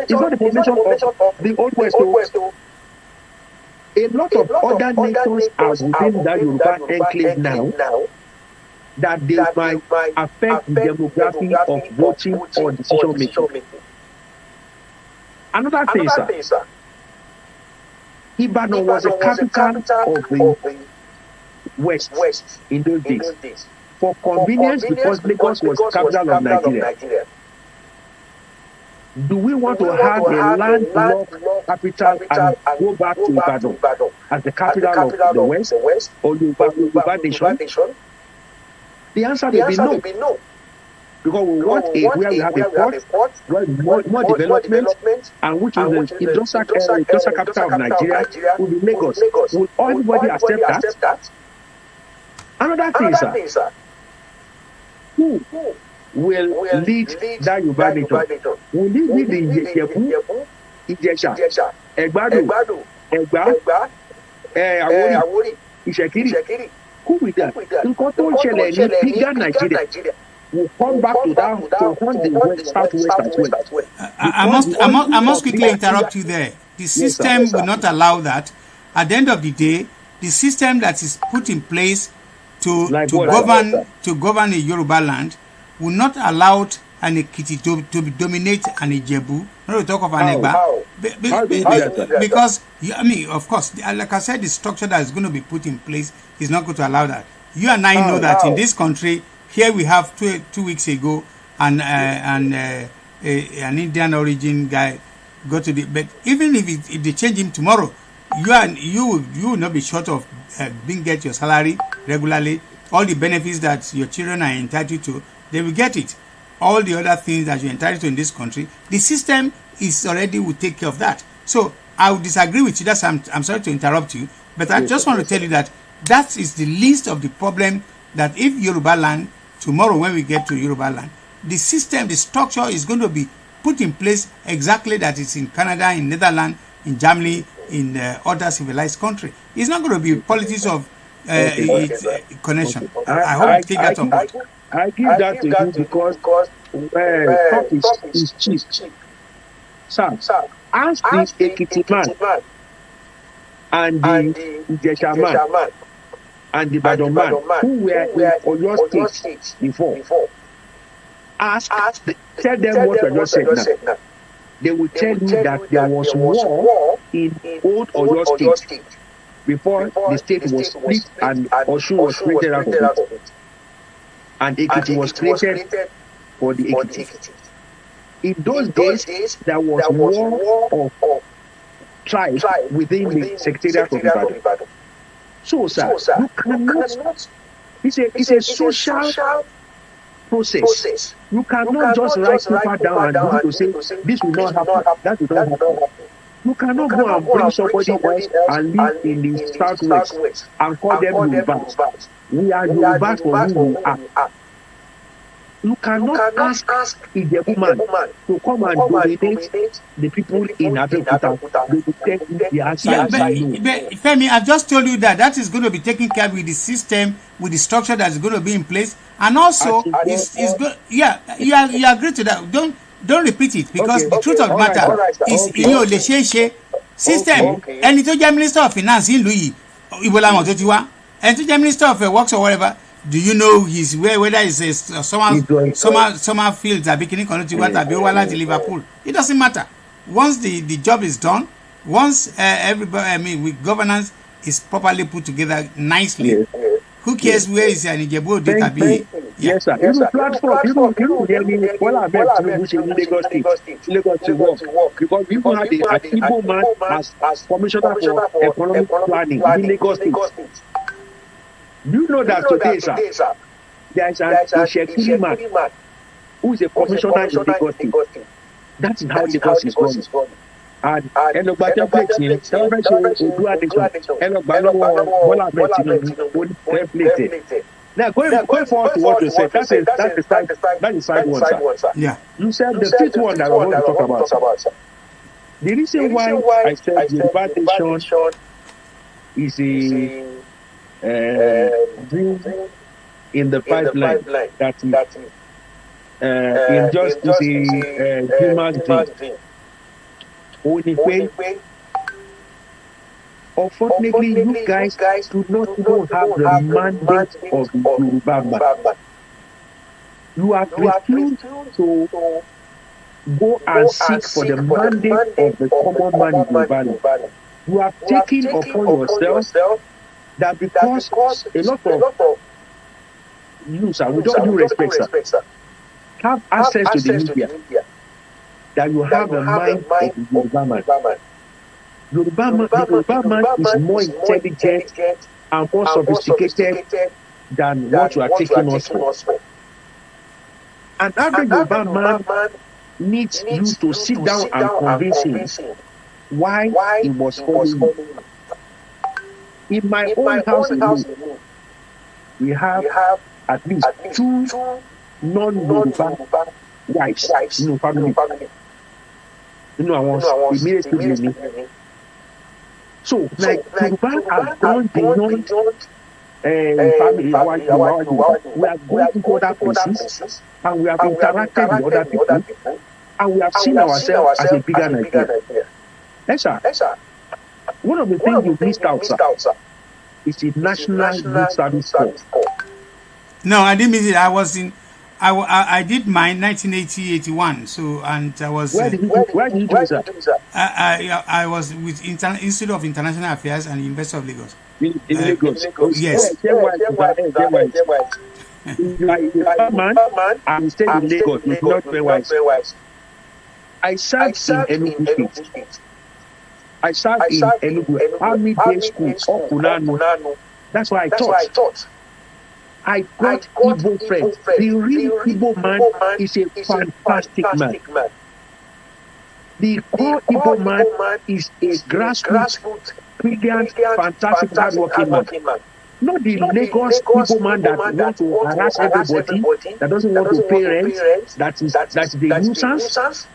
the Old West. A lot of other nations are within that Yoruba enclave now that they might affect the demography of voting or decision making. Another thing, sir, Ibadan was a capital of the West in those days. For convenience, because Lagos was capital of Nigeria. Do we want to have a landlocked capital and go back to Ibadan as the capital of the West or Yoruba nation? The answer will be no. Because we want where we have a port, where more development, and which is the industrial capital of Nigeria, will be Lagos. Will everybody accept that? Another thing, sir, who will lead that Yoruba nation? Will lead the Ijebu, Ijesha, Egbado, Egba, Awori, Isekiri? Who will that? Nǹkan tó ń ṣẹlẹ̀ ní bigger Nigeria will come back to that to run the West, Southwest as well. I must quickly interrupt you there. The system will not allow that. At the end of the day, the system that is put in place to govern a Yoruba land will not allow an Ekiti to dominate an Ijebu. Not to talk of an Egba. Because, I mean, of course, like I said, the structure that is going to be put in place is not going to allow that. You and I know that in this country, here we have 2 weeks ago, an Indian origin guy go to the. But even if they change him tomorrow, you will not be short of get your salary regularly. All the benefits that your children are entitled to, they will get it. All the other things that you're entitled to in this country, the system is already will take care of that. So I would disagree with you. That's I'm sorry to interrupt you, but I just want to tell you that that is the least of the problem. That if Yoruba land tomorrow, when we get to Yoruba land, the system, the structure is going to be put in place exactly that it's in Canada, in Netherlands, in Germany, in other civilized country. It's not going to be politics of connection. I hope you take that on board. I give that to you because talk is cheap. Sir, ask the Ekiti man and the Ijesha man and the Badon man who were in Oyo State before. Tell them what I just said now. They will tell you that there was war in old Oyo State before the state was split and Osun was created out of it. And Ekiti was created for the Ekiti. In those days, there was war of tribes within the secretariat of Ibadan. So, sir, you cannot. It's a social process. You cannot just write paper down and begin to say this will not happen, that will not happen. You cannot go and bring somebody else and live in the southwest and call them Yorubas. We are Yorubas for who we are. You cannot ask Ijebu man to come and dominate the people in Abeokuta. They will tell you the answer is no. Femi, I've just told you that is going to be taken care of with the system, with the structure that's going to be in place, and also it's good. Yeah, you agree to that. Don't repeat it because the truth of the matter is in your relationship system. Ẹni tó jẹ́ Minister of Finance in Louis, Ibo làwọn tó ti wá. Ẹni tó jẹ́ Minister of Works or whatever. Do you know his whether it's a summer fields at beginning to Liverpool? It doesn't matter. Once the job is done, once everybody, with governance is properly put together nicely, who cares where is an Ijebu data be? Yes, sir. You platform, you hear me. Well, I bet you in Lagos to work because people had the Igbo man as commissioner for economic planning in Lagos State. You know that today, sir, there is an Oshekiri man who is a commissioner in Lagos State. That is how Lagos is going. And Enogbaja breaks him, template. Now, going forward to what you said, that's the side one, sir. Yeah. You said the fifth one that I want to talk about, sir. The reason why I said the invitation is a dream in the pipeline that is injustice a human dream. Only way. Unfortunately, you guys do not even have the mandate of the Yoruba man. You have refused to go and seek for the mandate of the common man in Yoruba. You have taken upon yourself that because a lot of you, sir, with all due respect, sir, have access to the media, that you have the mind of the Yoruba man. The Yoruba man is more intelligent and more sophisticated than what you are taking us for. An average Yoruba man needs you to sit down and convince him why he was following you. In my own house, we have at least two non-Yoruba wives in the family. I was immediately. So, like, Yoruba have gone beyond family. We are going to other places, and we have interacted with other people, and we have seen ourselves as a bigger Nigeria. Yes, sir. One of the things you missed out, sir, is the National Youth Service Corps. No, I didn't miss it. I did mine 1980-81. So, and I was. Where did you do that? I was with Institute of International Affairs and University of Lagos. In Lagos. Yes. Like man, and stayed in Lagos. It's not very wise. I served in Enugu State. I served in Enugu Army Day School, Okunano. That's why I taught. I got Igbo friends. The real Igbo man is a fantastic man. The core Igbo man is a grassroots, brilliant, fantastic, hardworking man. Not the Lagos Igbo man that wants to harass everybody, that doesn't want to pay rent, that's the nuisance.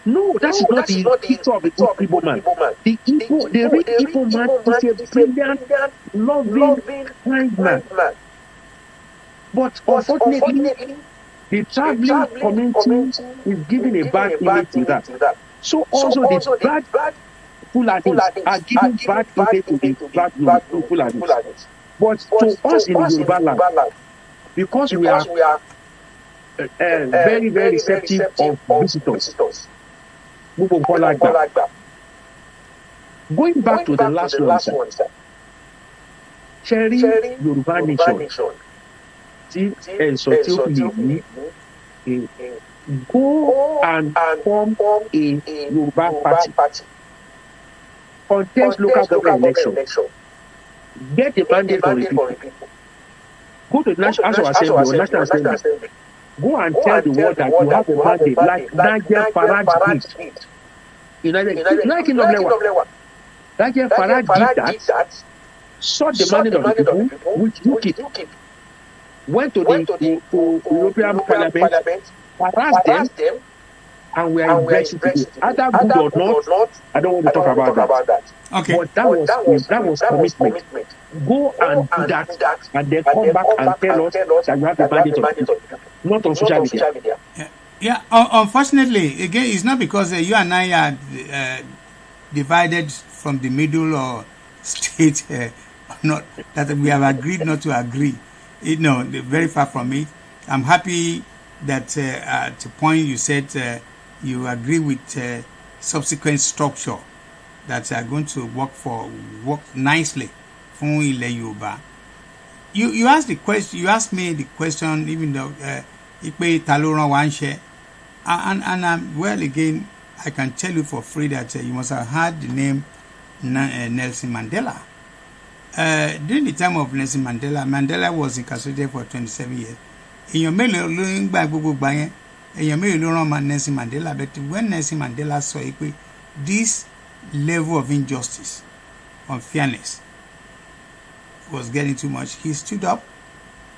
No, that is not the picture of a good Igbo man. The real Igbo man is a brilliant, loving, kind man. But unfortunately, the traveling community is giving a bad image to that. So also the bad Fulanis are giving bad image to the bad Fulanis. But to us in the Yoruba land, because we are very, very receptive of visitors, going back to the last one, sir. Cherry Yoruba Nation, go and form a Yoruba party, contest local government election, get a mandate for the people, go to the National Assembly, go and tell the world that you have a mandate like Nigel Farage did. United Kingdom Lewa. Nigel Farage did that, sought the mandate of the people, which UKIP went to the European Parliament, harassed them, and we are in Brexit. Either good or not, I don't want to talk about that. Okay. But that was commitment. Go and do that, and then come back and tell us that you have the mandate of the people, not on social media. Yeah. Unfortunately, again, it's not because you and I are divided from the middle or state, not that we have agreed not to agree. No, very far from it. I'm happy that at the point you said you agree with subsequent structure that are going to work nicely for Ile Yoruba. You asked the question. You asked me the question, even though Ipe Taloran Wanche, and well, again, I can tell you for free that you must have heard the name Nelson Mandela. During the time of Nelson Mandela was incarcerated for 27 years. Èèyàn mélòó ló ń gba gbogbo gbà yẹn? Èèyàn mélòó ló rán ma Nelson Mandela? But when Nelson Mandela saw pé this level of injustice, unfairness was getting too much, he stood up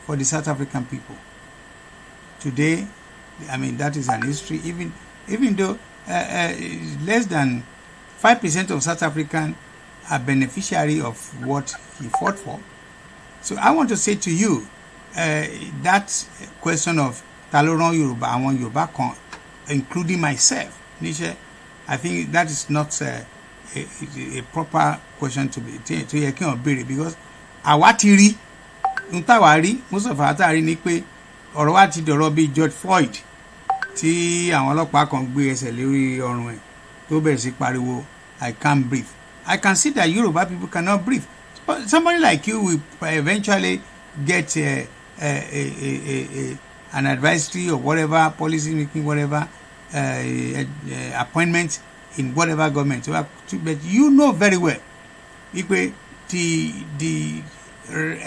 for the South African people. Today, I mean, that is an history. Even though less than 5% of South Africans are beneficiary of what he fought for. So I want to say to you, that question of Taloran Yoruba, I want Yoruba, including myself, Nisha, I think that is not a proper question to be because awatiri untawari, most of our atari ni pé ọ̀rọ̀ wa ti dọ̀rọ̀ bí George Floyd tí àwọn ọlọ́pàá kan gbé ẹsẹ̀ lórí ọrùn ẹ̀ tó bẹ̀rẹ̀ sí pariwo I can't breathe. I can see that Yoruba people cannot breathe. But somebody like you will eventually get an advisory or whatever, policy making, whatever, appointment in whatever government. But you know very well,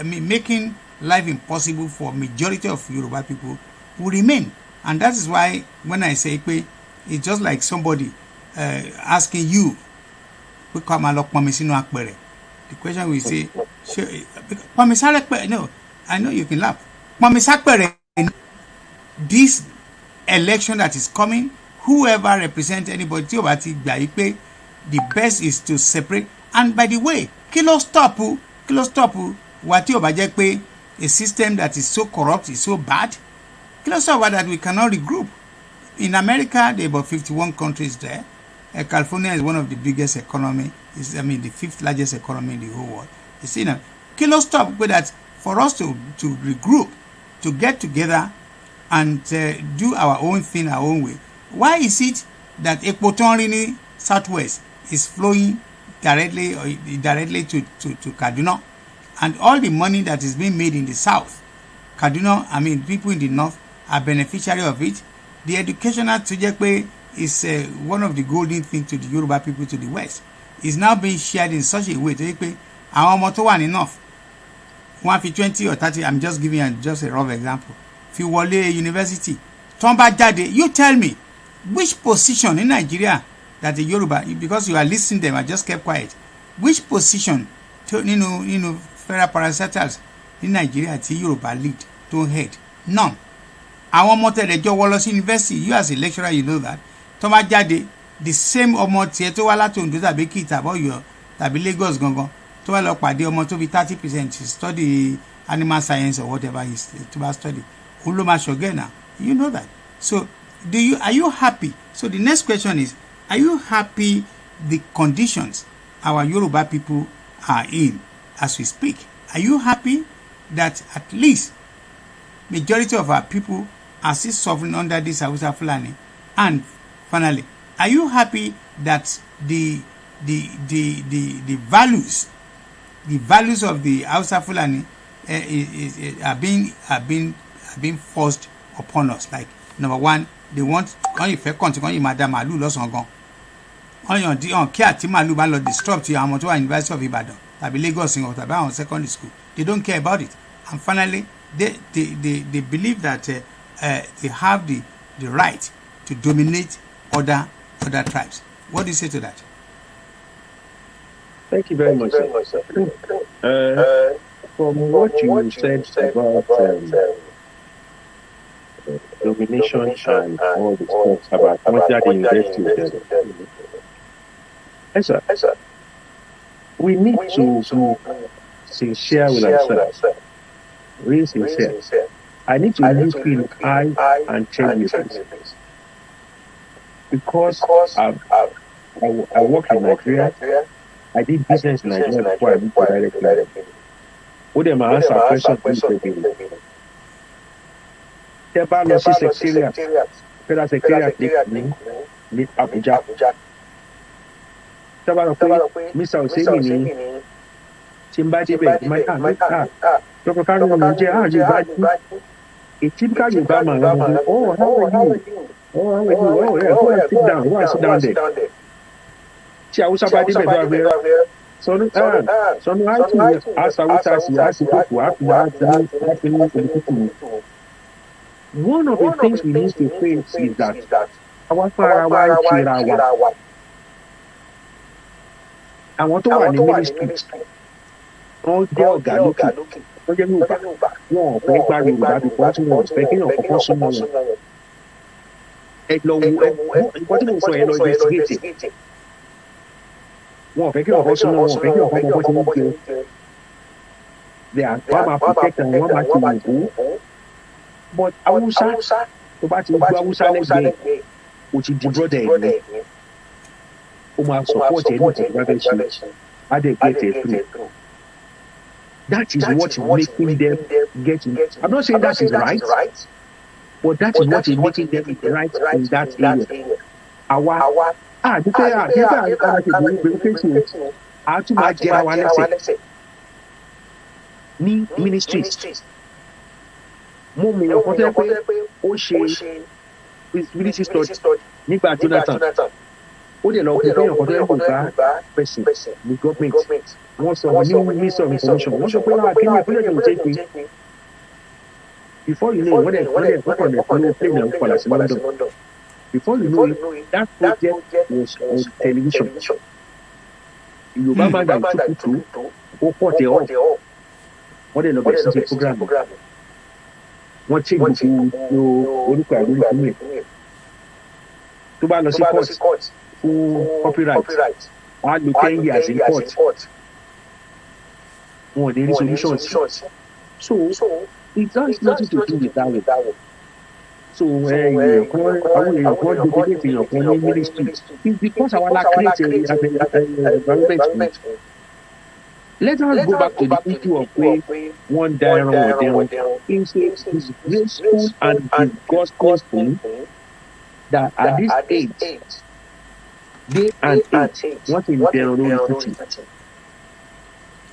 making life impossible for majority of Yoruba people will remain. And that is why when I say it's just like somebody asking you, the question will say, no, I know you can laugh. This election that is coming, whoever represents anybody, the best is to separate. And by the way, kilo stop, a system that is so corrupt, is so bad, kilo stop that we cannot regroup. In America, there are about 51 countries there. California is one of the biggest economy. The 5th largest economy in the whole world. You see now, kilo stop with that for us to regroup, to get together and do our own thing our own way. Why is it that Ekpotonrini Southwest is flowing directly to Kaduna, and all the money that is being made in the south, Kaduna, people in the north are beneficiary of it. The educational trajectory is one of the golden things to the Yoruba people to the west. Is now being shared in such a way to our motto one enough. 150 or 30, I'm just giving you just a rough example. If you were a university, you tell me which position in Nigeria that the Yoruba, because you are listening to them, I just kept quiet. Which position, federal parastatals in Nigeria, the Yoruba lead to head? None. Àwọn ọmọ tẹ̀lé jọ wọ lọ sí university, you as a lecturer, you know that. Tó máa jáde, the same ọmọ tiẹ̀ tó wá láti Ondo tàbí Ekiti tàbí Ọ̀yọ́ tàbí Lagos gangan tó wá lọ pàdé ọmọ tó fi 30% study animal science or whatever is to bá study. Òun ló máa ṣọ̀gẹ́ náà. You know that. So are you happy? So the next question is, are you happy the conditions our Yoruba people are in as we speak? Are you happy that at least majority of our people are still suffering under this Hausa Fulani? And finally, are you happy that the values of the Hausa Fulani are being forced upon us? Like, number one, they want only fair country, only Madam Malu lost on gone. Only on care Timalu ban disrupt you and University of Ibadan, tabi Lagos or tabi on secondary school. They don't care about it. And finally, they believe that they have the right to dominate other tribes. What do you say to that? Thank you very much, sir. From what you said about domination and all the stuff about the university, yes, sir. We need to be sincere with ourselves. Really sincere. I need to look in eye and check with this. Because I work in Nigeria, I did business in Nigeria before I moved to directly. Would them answer question Tẹ́bá lọ sí secretariat, federal secretariat ní Abuja. Tẹ́bá lọ pé Mr. Oseni ní tí ń bá débẹ̀ Dr. Kanu ló jẹ́ Yorùbá a typical Yorùbá man how are you? Oh, yeah, go and sit down there. Tí Hausa bá débẹ̀ tó abẹ́rẹ́. Sọnù àti àṣàwùsà sí àṣìkòkò àfihàn. One of the things we need to face is that our fara wa ń kira wa. Àwọn tó wà ní ministry wọ́n jẹ́ ọ̀gá lókè wọ́n jẹ́ Yorùbá wọn ò fẹ́ gba Yorùbá bí wọ́n tún wọ́n fẹ́ kéèyàn kọ́kọ́ súnmọ́ wọn. Ẹ lọ wo nǹkan tí mo sọ yẹn lọ investigate. Wọn ò fẹ́ kéèyàn kọ́kọ́ súnmọ́ wọn ò fẹ́ kéèyàn kọ́kọ́ bọ́ sí wọn gbé. Wọ́n máa protect and wọ́n máa ti wò ó. But Hausa tó bá ti gbọ́ Hausa lẹ́gbẹ̀ẹ́ o ti di brother ẹ̀ ní o máa support ẹ̀ ní ìjọba ṣe á dẹ̀ get it through. That is what is making them get in. I'm not saying that is right, but that is what is making them right in that area. Àwa àdúgbò àtún máa jẹra wa lẹ́sẹ̀ ní ministries. Mo mú ọkọ tẹ́ pé ó ṣe feasibility study nígbà Jonathan ó dẹ̀ lọ pé ọkọ tẹ́ kò bá pẹ̀sìn ní government wọ́n sọ ní minister of information wọ́n sọ pé náà kí ni ìpínlẹ̀ yóò jẹ́ pé before you know wọ́n kàn lè follow plane and padà sí London before you know it that project was on television Yorùbá máa gbà ìtúkùtù ó pọ̀ tẹ̀ ọ́ wọ́n dẹ̀ lọ bẹ̀rẹ̀ sí ṣe program. Wọ́n tí gbogbo orúkọ àlórí fún mi tó bá lọ sí court fún copyright wọ́n á lo 10 years in court wọn ò ní rí solutions so it has nothing to do with that way so àwọn èèyàn kan dominate èèyàn kan ní ministry it's because our la create environment. Let us go back to the issue of one down it's disgraceful and disgusting that at this age, day and age, what in general.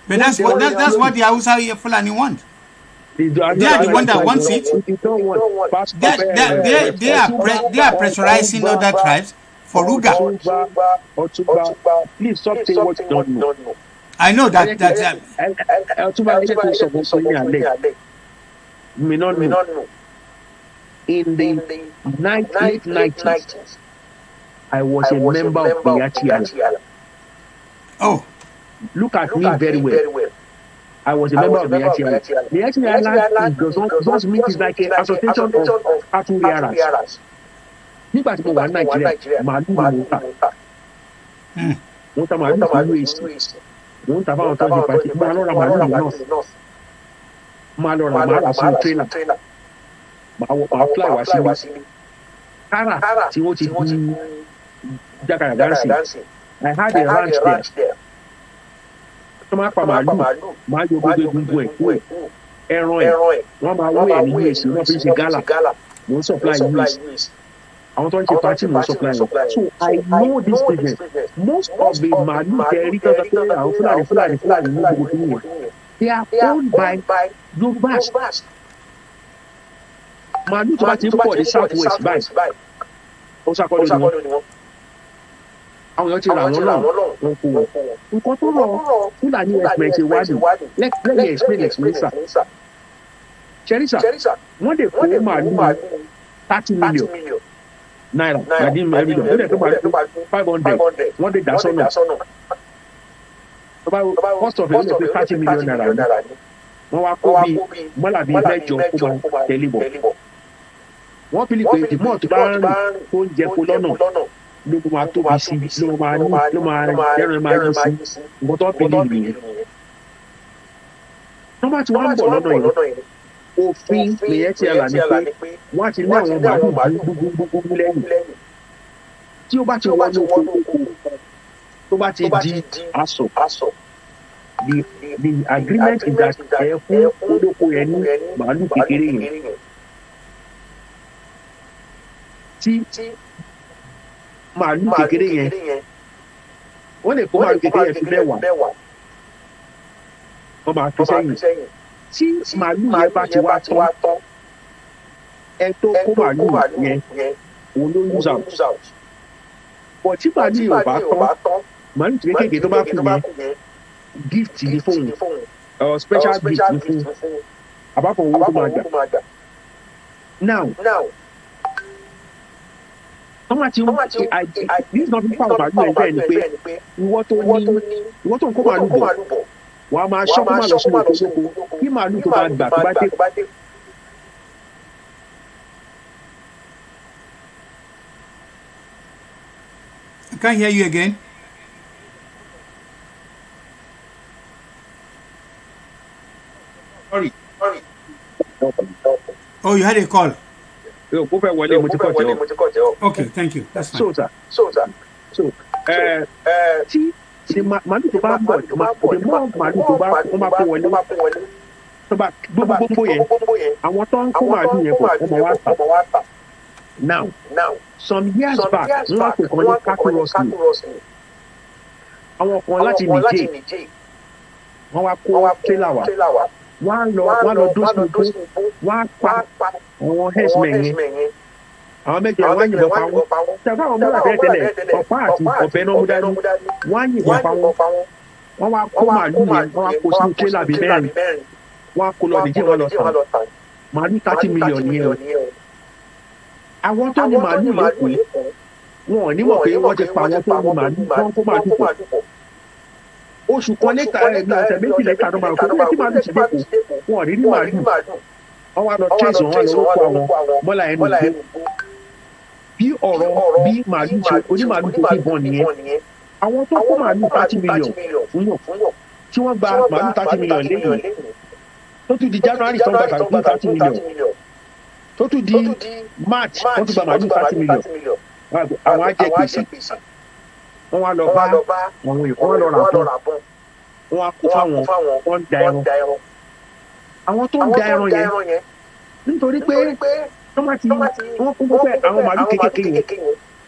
But that's what the Hausa Fulani want. They are the one that wants it. They are pressurizing other tribes for Ruga. Please stop saying what you don't know. I know that may not know. In the late 90s, I was a member of Miyachi. Oh, look at me very well. I was a member of Miyachi. Miyachi does mean it's like an association of Aturiaras. Nígbà tí mo wà ní Nàìjíríà, màálù ni mo ta. Mo ta màálù fún UAC. Mo ń ta fáwọn tó ń ṣe pàṣẹ. Mo máa lọ ra màálù ní North. Máa lọ ra màálù sínú tírélà. Màá fly wá sílé. Kára tí wọ́n ti di Jakarta dancing. I had a ranch there. Tó máa pa màálù, máa yọ gbogbo egungun ẹ̀, ẹran ẹ̀, wọ́n máa wé ẹ̀ ní UAC, wọ́n fi ṣe gálà. Mo ń supply UAC. Àwọn tó ń ṣe party mo ń supply wọn. So I know this business. Most of the màálù kẹrí tó sọ pé àwọn Fúlàní ní gbogbo kí nìyẹn. They are owned by Yorùbás. Màálù tó bá ti ń pọ̀ ní South West báyìí, ó ṣàkọlù ni wọ́n. Àwọn èèyàn ti rà wọ́n náà wọ́n kó wọn. Nǹkan tó rọ Fúlàní ẹ̀sìn ṣe wádìí. Let me explain sir. Ṣẹ́ríṣà, wọ́n lè kó màálù 30 million naira. Nàdí every day. Wọ́n lè kó màálù 500. Wọ́n lè dá sọ́nà. Cost of it lè pé 30 million naira ni. Wọ́n wá kó bí mọ́là bíi mẹ́jọ kó máa tẹ̀lé bọ̀. Wọ́n fi lè pé ìdìmọ̀ tó bá ń kó ń jẹ kó lọ́nà ló máa tóbi sí ló máa ẹran máa yí sí nǹkan tó fi lè nìyẹn. Nọ́mbà tí wọ́n ń bọ̀ lọ́nà yìí òfin nìyẹn ti àlà ní pé wọ́n á ti ní àwọn màálù gbogbo lẹ́yìn. Tí ó bá ti wọnú oko tó bá ti di aṣọ the agreement is that ẹ fún olóko yẹn ní màálù kékeré yẹn. Tí màálù kékeré yẹn wọ́n lè kó màálù kékeré yẹn fi mẹ́wàá wọ́n máa fi sẹ́yìn. Tí màálù yẹn bá ti wá tán ẹ tó kó màálù yẹn òun ló lose out. Bọ̀ tí màálù yẹn ò bá tán màálù kékeré tó bá kù yẹn gift ni fóun special gift ni fún àbápọ̀ owó tó máa gbà. Now wọ́n máa ti this is not fún àwọn màálù ẹ̀ bẹ́ẹ̀ ni pé ìwọ tó ń kó màálù bọ̀ wàá máa ṣọ́ kó máa lọ sínú oko kí màálù tó máa gbà tó bá dé. I can't hear you again. Sorry. Oh, you had a call. Okay, thank you. That's fine. So, tí màálù tó bá bọ̀ the more màálù tó bá wọ́n máa kó wọlé tó bá gbogbo yẹn àwọn tó ń kó màálù yẹn bọ̀ wọ́n máa wá tà. Now, some years back wọ́n kò kàn ní Kakurosni àwọn kan láti Niger wọ́n wá kó trailer wá wọ́n lọ dóṣù tó wọ́n á pa àwọn herdsmen yẹn àwọn méjì wọ́n á yìnbọn pa wọ́n ṣàfihàn àwọn múlá tẹ́lẹ̀ ọ̀pá àti ọ̀bẹ náà mú dání wọ́n á yìnbọn pa wọ́n wọ́n wá kó màálù yẹn wọ́n wá kó sínú trailer bíi mẹ́rin wọ́n á kó lọ Niger wọ́n lọ tà màálù 30 million yẹn o àwọn tó ní màálù lẹ́kọ̀ọ́ wọn ò ní mọ̀ pé wọ́n ti pa àwọn tó ní màálù wọ́n kó màálù pọ̀ oṣù kan lẹ́tà ọ̀sẹ̀ méjì lẹ́tà ló máa kó tí màálù ti dẹ́kọ̀ wọn ò ní màálù wọ́n wá lọ trace wọn lọ́wọ́ àwọn mọ́là ẹnu gbó bí ọ̀rọ̀ bí màálù ṣe onímàálù tó fi bọ̀ nìyẹn àwọn tó kó màálù 30 million fún yàn tí wọ́n gba màálù 30 million lẹ́yìn tó tún di January tó ń gba màálù 30 million tó tún di March wọ́n tún gba màálù 30 million àwọn á jẹ gbèsè wọ́n wá lọ bá àwọn èèyàn wọ́n lọ rà bọ́ wọ́n á kó fáwọn wọ́n ń da ẹran àwọn tó ń da ẹran yẹn nítorí pé wọ́n kún fẹ́ àwọn màálù kékeré yẹn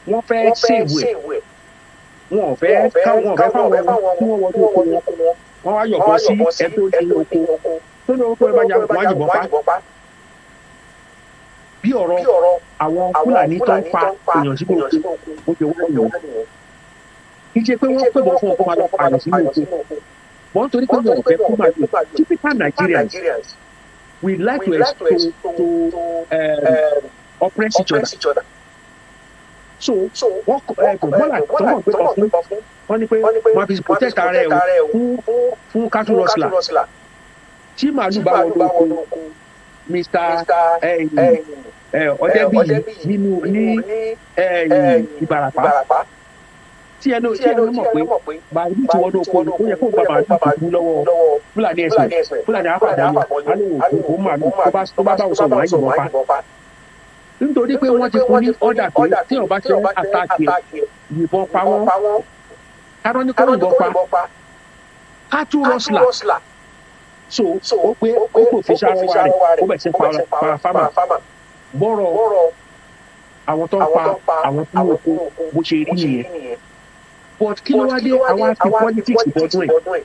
wọ́n fẹ́ sèwù ẹ̀ wọ́n ò fẹ́ fáwọn tí wọ́n wọ́n tó oko wọn wọ́n wá yọ̀bọ sí ẹ tó di oko tó ní oko ẹ bá wọ́n á yìnbọn pa bí ọ̀rọ̀ àwọn Fúlàní tó ń pa èèyàn sínú oko ó ti wá yọ̀ kì í ṣe pé wọ́n pè bọ́ fún ọkọ̀ máa lọ pààyàn sínú oko wọ́n torí pé wọ́n ò fẹ́ kó máa lò typical Nigerians we like to oppress each other so wọ́n bọ́lá tó mọ̀ pé ọ̀fun wọ́n ní pé wọ́n fi protect ara ẹ̀ fún cattle rustler tí màálù bá wọnú oko Mr. Ọdẹ́bí nínú ní Ìbàràpá tí ẹnu mọ̀ pé màálù tí wọnú oko ó yẹ kó gba màálù tuntun lọ́wọ́ Fúlàní ẹ̀sìn Fúlàní àfàbọ̀yẹ alóhùn òkú màálù tó bá báwọn sọ̀rọ̀ ayé wọn pa nítorí pé wọ́n ti fún ní ọ̀dà pé tí ọba ṣe àtàkì yìnbọn pa wọ́n kárọ́ ní kó yìnbọn pa cattle rustler so ó pé ó pè fi sára wa rẹ̀ ó bẹ̀ sí para farmer bọ́rọ̀ àwọn tó ń pa àwọn tó ń oko bó ṣe rí nìyẹn but kí ló wá dé àwọn àti politics bọ́dún ẹ̀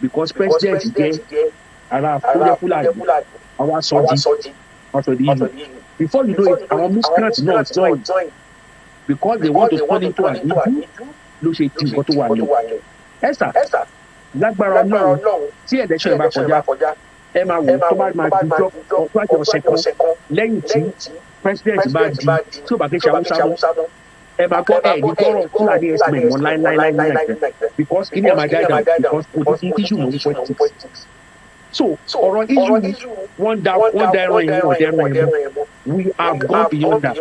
because president jẹ́ ara Fúlàní àwọn asọ́jí yìí before you know it our miscreants náà join because they want to turn into an evil ló ṣe di nǹkan tó wà ní Esther lágbára Ọlọ́run tí election bá kọjá ẹ máa wò tó bá máa dúdú ọjọ́ àti ọ̀sẹ̀ kan lẹ́yìn tí president bá di tí ó bá kéṣe Haúsá ẹ máa gbọ́ ẹ̀ ní gbọ́rọ̀ Fúlàní ẹ̀sìn mọ̀ láíláíláí because kí ni ẹ̀ máa jáde because kò tí issue mọ̀ ní politics so ọ̀rọ̀ issue wọ́n da ẹran yẹn ọ̀dẹ̀ ẹran yẹn we have gone beyond that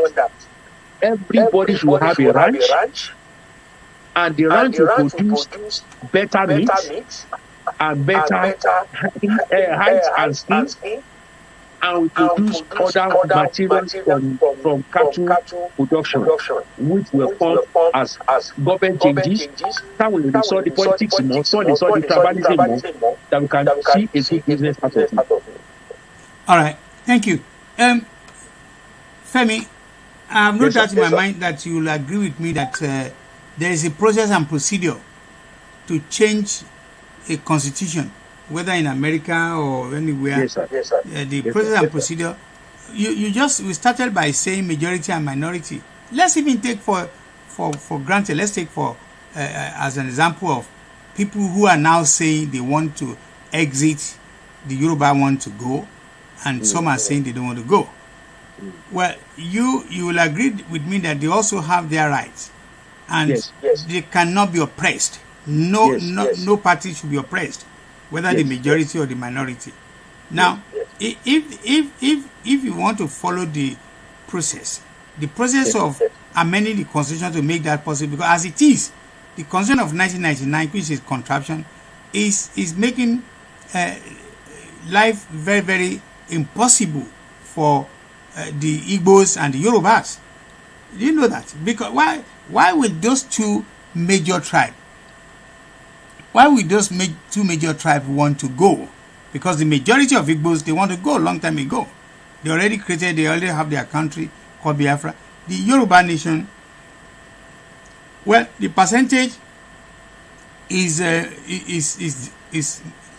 everybody should have a ranch. And the ranch will produce better meat and better hides and skin, and we produce other materials from cattle production, which will come as government changes. That will resolve the politics more, so they solve the tribalism more, that we can see a good business out of it. All right, thank you. Femi, I have no doubt in my mind that you will agree with me that there is a process and procedure to change a constitution, whether in America or anywhere. Yes, sir. Yes, sir. The process and procedure. We started by saying majority and minority. Let's even take for granted. Let's take as an example of people who are now saying they want to exit. The Yoruba want to go, and some are saying they don't want to go. Well, you will agree with me that they also have their rights. And they cannot be oppressed. No party should be oppressed, whether the majority or the minority. Now, if you want to follow the process of amending the constitution to make that possible, because as it is, the constitution of 1999, which is contraption, is making life very, very impossible for the Igbos and the Yorubas. Do you know that? Because why would those two major tribes want to go? Because the majority of Igbos, they want to go a long time ago. They already have their country called Biafra. The Yoruba nation, well, the percentage is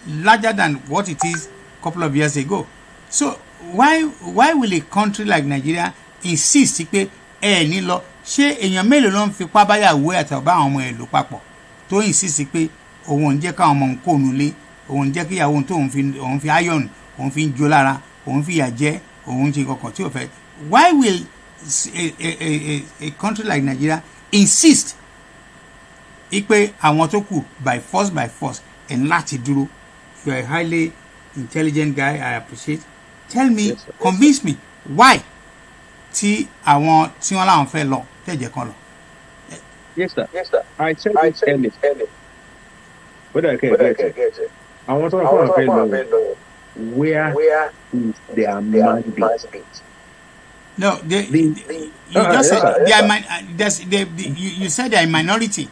larger than what it is a couple of years ago. So why will a country like Nigeria insist pé ní lọ ṣé èèyàn mélòó ló ń fipá báyàwó àtàbá àwọn ọmọ ẹ̀ lò papọ̀ tó insist pé òun ń jẹ́ káwọn ọmọ òun kó nulẹ̀ òun ń jẹ́ kí ìyàwó tó òun fi iron òun fi ń jó lára òun fi ìyà jẹ òun ń ṣe kankan tí ò fẹ́. Why will a country like Nigeria insist pé àwọn tó kù by force ẹ̀ láti dúró? You are a highly intelligent guy, I appreciate. Tell me, yes, convince me why tí àwọn tí wọ́n láwọn fẹ́ lọ tẹ̀jẹ̀ kan lọ. Yes, sir. I said it early. Whether I can get it. I want to know where is their mandate? No, you said they are a minority.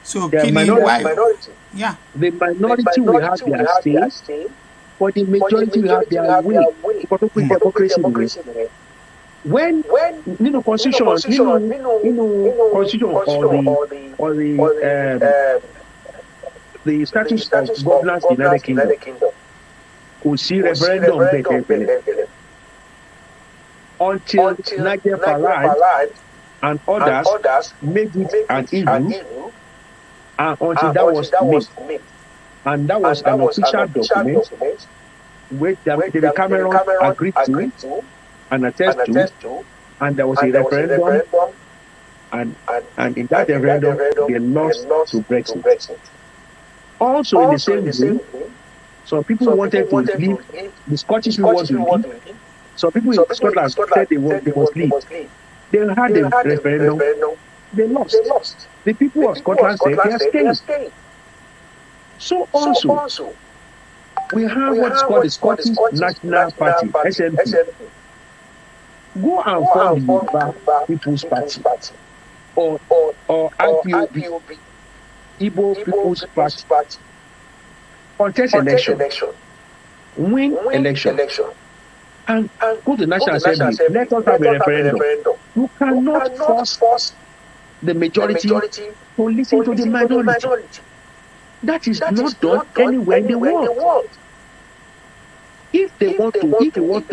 So minority. Yeah. The minority will have their say, but the majority will have their way. Democracy. When constitution or the statutes of governance in the United Kingdom could see referendum until Niger Farage and others made it an issue, and until that was made. And that was an official document which David Cameron agreed to and attest to, and there was a referendum, and in that referendum, they lost to Brexit. Also, in the same way, some people wanted to leave. The Scottish people want to leave. Some people in Scotland said they must leave. They had a referendum. They lost. The people of Scotland said they are staying. So also, we have what is called the Scottish National Party, SNP. Go and form the Yoruba People's Party or IPOB, Igbo People's Party. Contest election, win election, and go to the National Assembly. Let us have a referendum. You cannot force the majority to listen to the minority. That is not done anywhere in the world. If you people want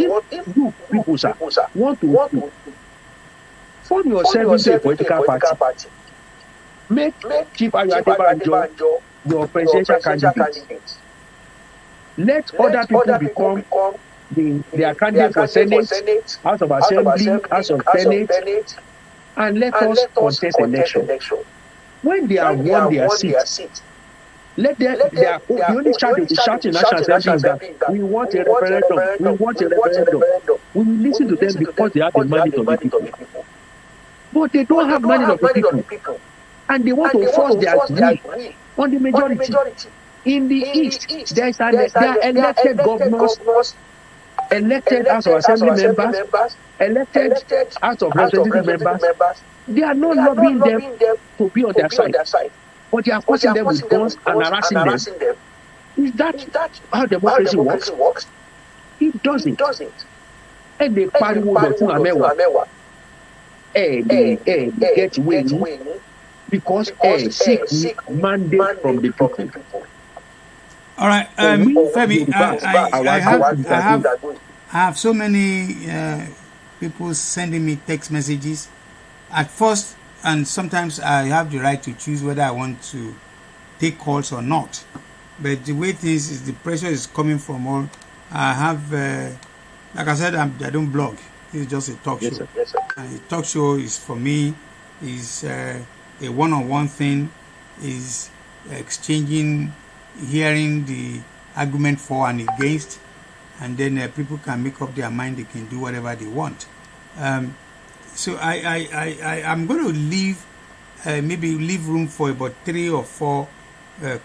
to form yourself into a political party, make Chief Adebanjo your presidential candidate. Let other people become their candidate for Senate, House of Assembly, House of Senate, and let us contest election. When they have won their seat, let the only shout they will shout in National Assembly is that we want a referendum. We want a referendum. We will listen to them because they have the mandate of the people. But they don't have mandate of the people. And they want to force their will on the majority. In the East, there are elected governors, elected House of Assembly members, elected House of Representative members. They are not lobbying them to be on their side. But they are forcing them with guns and harassing them. Is that how democracy works? It doesn't. And they pariwo dọ̀tún àmẹ́wàá. Get away because seek mandate from the people. All right, Femi, I have so many people sending me text messages. At first, and sometimes I have the right to choose whether I want to take calls or not. But the way things is, the pressure is coming from all. I have, like I said, I don't blog. It's just a talk show. Yes, sir. And a talk show is for me is a one-on-one thing. Is exchanging, hearing the argument for and against, and then people can make up their mind. They can do whatever they want. So I'm going to leave, maybe leave room for about 3 or 4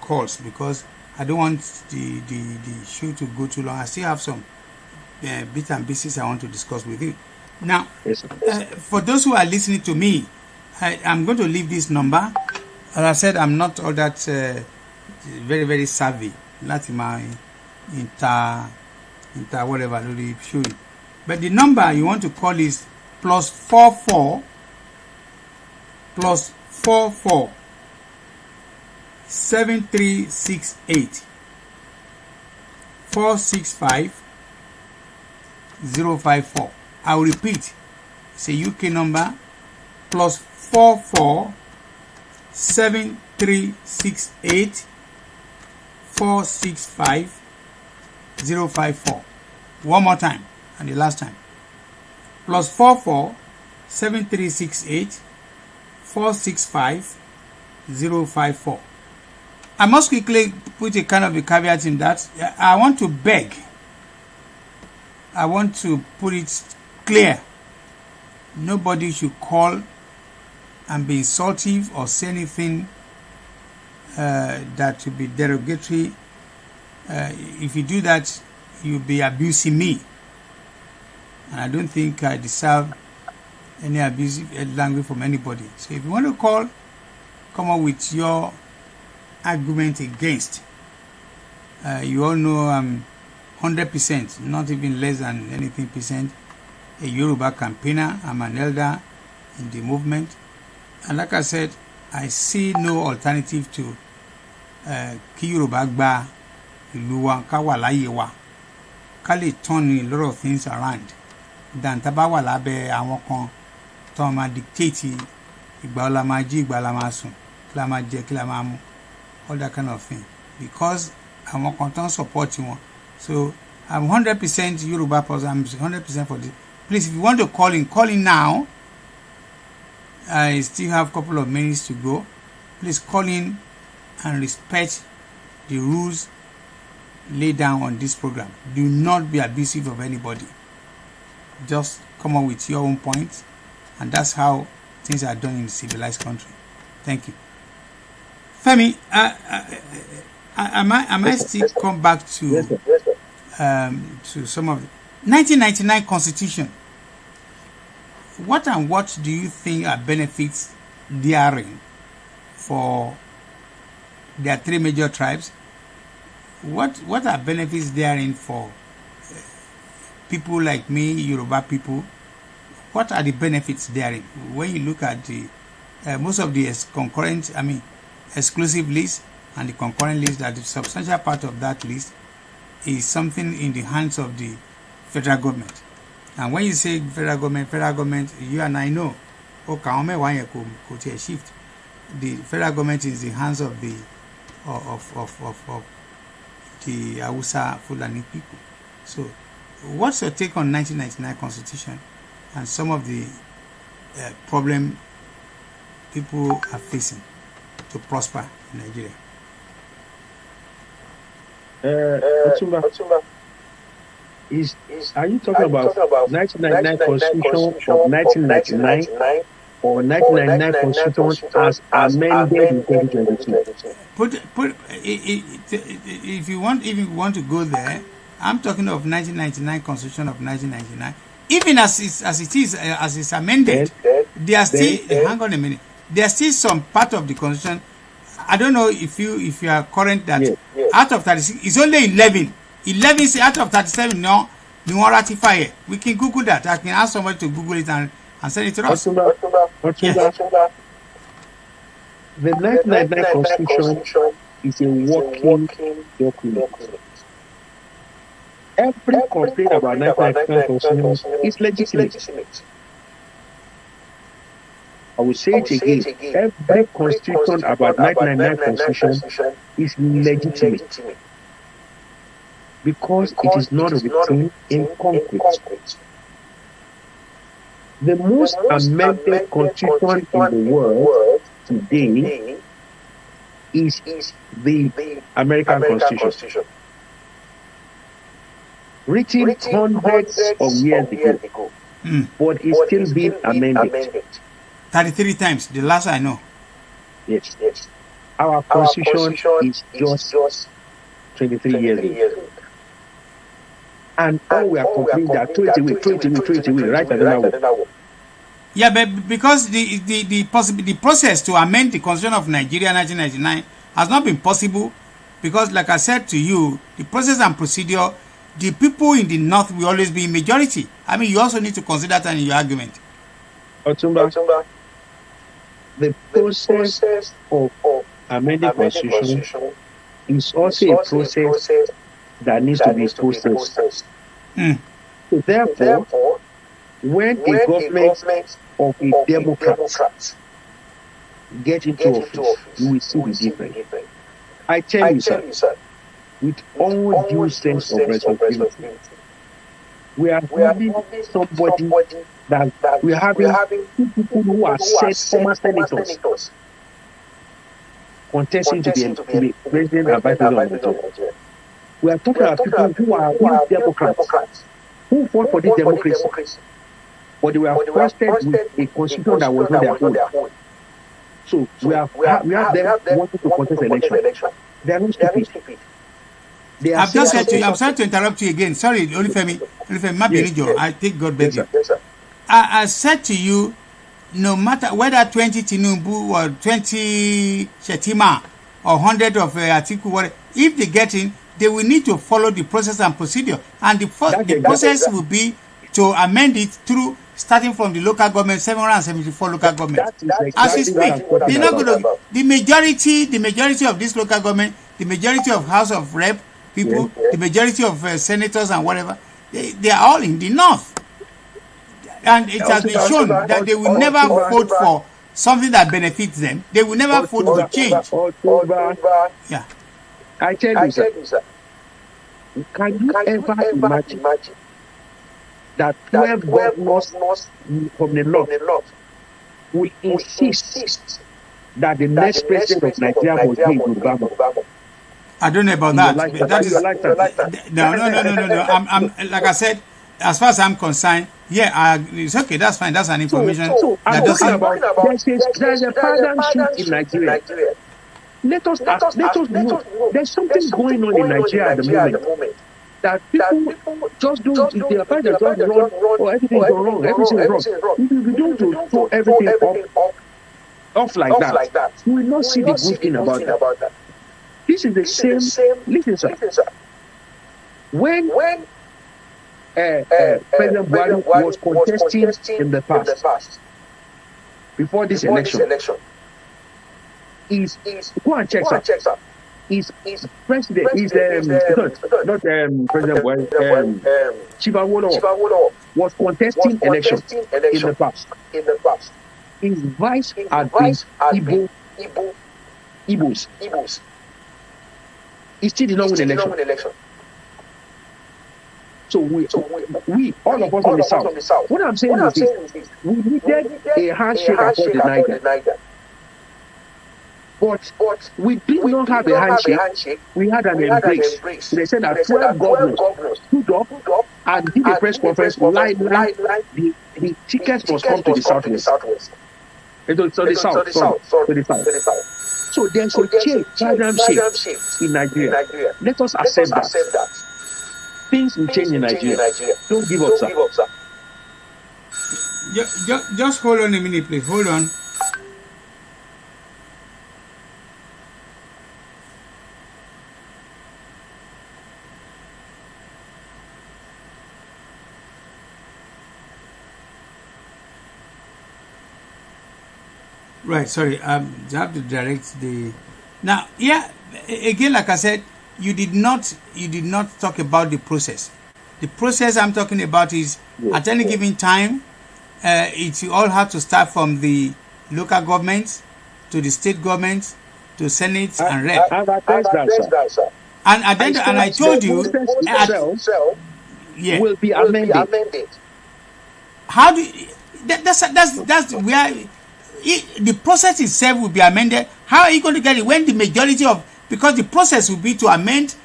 calls because I don't want the show to go too long. I still have some bits and pieces I want to discuss with you. Now, for those who are listening to me, I'm going to leave this number. As I said, I'm not all that very, very savvy. Not in my inter whatever really showing. But the number you want to call is +44 7368 465 054. I'll repeat. It's a UK number. +44 7368 465 054. One more time, and the last time. +44 7368 465 054. I must quickly put a kind of a caveat in that. I want to beg. I want to put it clear. Nobody should call and be insultive or say anything that would be derogatory. If you do that, you'll be abusing me. And I don't think I deserve any abusive language from anybody. So if you want to call, come up with your argument against. You all know I'm 100%, not even less than anything percent, a Yoruba campaigner. I'm an elder in the movement. And like I said, I see no alternative to kí Yoruba gba ìlú wa ká wà láyé wa ká lè turn a lot of things around than tá bá wà lábẹ́ àwọn kan tó máa dictate ìgbà wo la máa jí ìgbà la máa sùn kí la máa jẹ kí la máa mu all that kind of thing because àwọn kan tó ń support wọn. So I'm 100% Yoruba person. I'm 100% for this. Please, if you want to call in now. I still have a couple of minutes to go. Please call in and respect the rules laid down on this program. Do not be abusive of anybody. Just come up with your own points, and that's how things are done in a civilized country. Thank you. Femi, I might still come back to some of the 1999 Constitution. What and what do you think are benefits therein for their three major tribes? What are benefits therein for people like me, Yoruba people? What are the benefits therein? When you look at the most of the exclusive list and the concurrent list, that the substantial part of that list is something in the hands of the federal government. And when you say federal government, you and I know, shift. The federal government is in the hands of the Hausa Fulani people. So, what's your take on 1999 Constitution and some of the problem people are facing to prosper in Nigeria? Otunba, are you talking about 1999 Constitution of 1999 or 1999 Constitution as amended in 2022? If you want to go there, I'm talking of 1999 Constitution of 1999. Even as it's amended, there are still hang on a minute. There are still some part of the Constitution. I don't know if you are current that out of 36, it's only 11. 11 say out of 37 no ratify it. We can Google that. I can ask somebody to Google it and send it to us. The 1999 Constitution is a working document. Every complaint about 1999 Constitution is legitimate. I will say it again. Every constitution about 1999 Constitution is legitimate because it is not written in concrete. The most amended constitution in the world today is the American Constitution, written hundreds of years ago, but it's still being amended. 33 times, the last I know. Yes. Our Constitution is just 23 years old. And all we are complaining that throw it away, right at the now. Yeah, but because the process to amend the Constitution of Nigeria 1999 has not been possible, because like I said to you, the process and procedure, the people in the north will always be in majority. I mean, you also need to consider that in your argument. Otunba, the process of amending Constitution is also a process that needs to be processed. So therefore, when a government of a Democrat get into office, you will see the difference. I tell you, sir, with all due sense of responsibility, we are having somebody that we are having two people who are former senators contesting to be president and vice president of Nigeria. We are talking about people who are real Democrats, who fought for this democracy, but they were trusted with a constitution that was not their own. So we have them wanting to contest election. They are not stupid. I've just said to you, I'm sorry to interrupt you again. Sorry, Olufemi, I think God bless you. I said to you, no matter whether 20 Tinubu or 20 Shetima or 100 of Atiku, whatever, if they get in, they will need to follow the process and procedure. And the process will be to amend it through starting from the local government, 774 local governments. As we speak, they're not going to, the majority of this local government, the majority of House of Rep people, the majority of senators and whatever, they are all in the north. And it has been shown that they will never vote for something that benefits them. They will never vote for change. Yeah. I tell you, sir, can you ever imagine that 12 governors from the north will insist that the next president of Nigeria must be in Yoruba. I don't know about that. That is no. I'm like I said, as far as I'm concerned, yeah, it's okay. That's fine. That's an information. So I'm talking about there's a paradigm shift in Nigeria. Let us know there's something going on in Nigeria at the moment. That people just don't, if they are finding themselves wrong, or everything is wrong, everything is wrong. If we don't throw everything off like that, we will not see the good thing about that. This is the same. Listen, sir. When President Buhari was contesting in the past, before this election, go and check, sir. Is president not President Buhari, Chief Awolowo was contesting election in the past. His vice had been Igbos. He still did not win election. So we all of us on the south. What I'm saying is this: we needed a handshake across the Niger. But we did not have a handshake. We had an embrace. So they said that 12 governors stood up and did a press conference. The tickets must come to the southwest. To the south. So there's a change, paradigm shift in Nigeria. Let us accept that. Things will change in Nigeria. Don't give up, sir. Just hold on a minute, please. Hold on. Right, sorry. I have to direct the. Now, again, like I said, you did not talk about the process. The process I'm talking about is at any given time, it all have to start from the local governments to the state governments to Senate and Rep. And I told you, will be amended. How do you, that's where the process itself will be amended? How are you going to get it when the majority of, because the process will be to amend,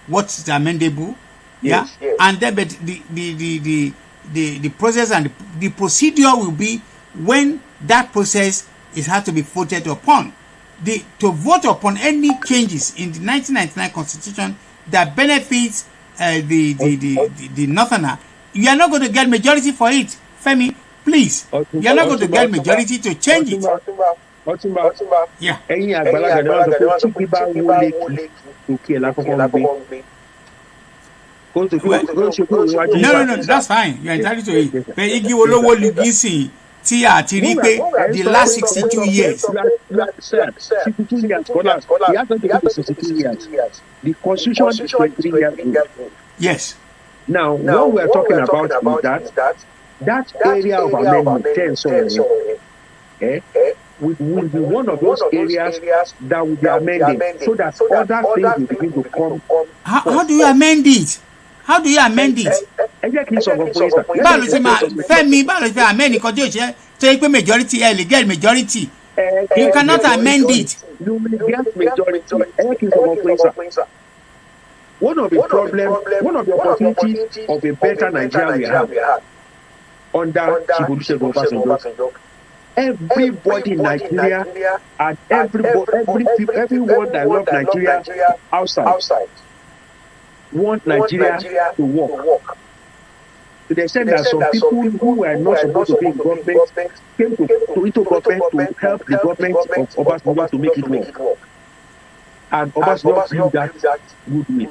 what's amendable, yes. And then but the process and the procedure will be when that process has to be voted upon. To vote upon any changes in the 1999 Constitution that benefits the Northerner, you are not going to get majority for it, Femi. Please, you are not going to get majority to change it. Yeah. No, that's fine. You are entitled to it. But Igi Olowo Lugisi, Tia Tiripe, the last 62 years. 62 years. He has not taken 62 years. The Constitution is 23 years old. Yes. Now, what we are talking about is that area of amendment, will be one of those areas that will be amended so that other things will begin to come. How do you amend it? How do you amend it? Majority. You cannot amend it. You will get majority. One of the opportunities of a better Nigeria we have under Obasanjo. Everybody in Nigeria and everyone that loves Nigeria outside want Nigeria to work. To the extent that some people who were not supposed to be in government came to government to help the government of Obasanjo to make it work. And Obasanjo did that good way.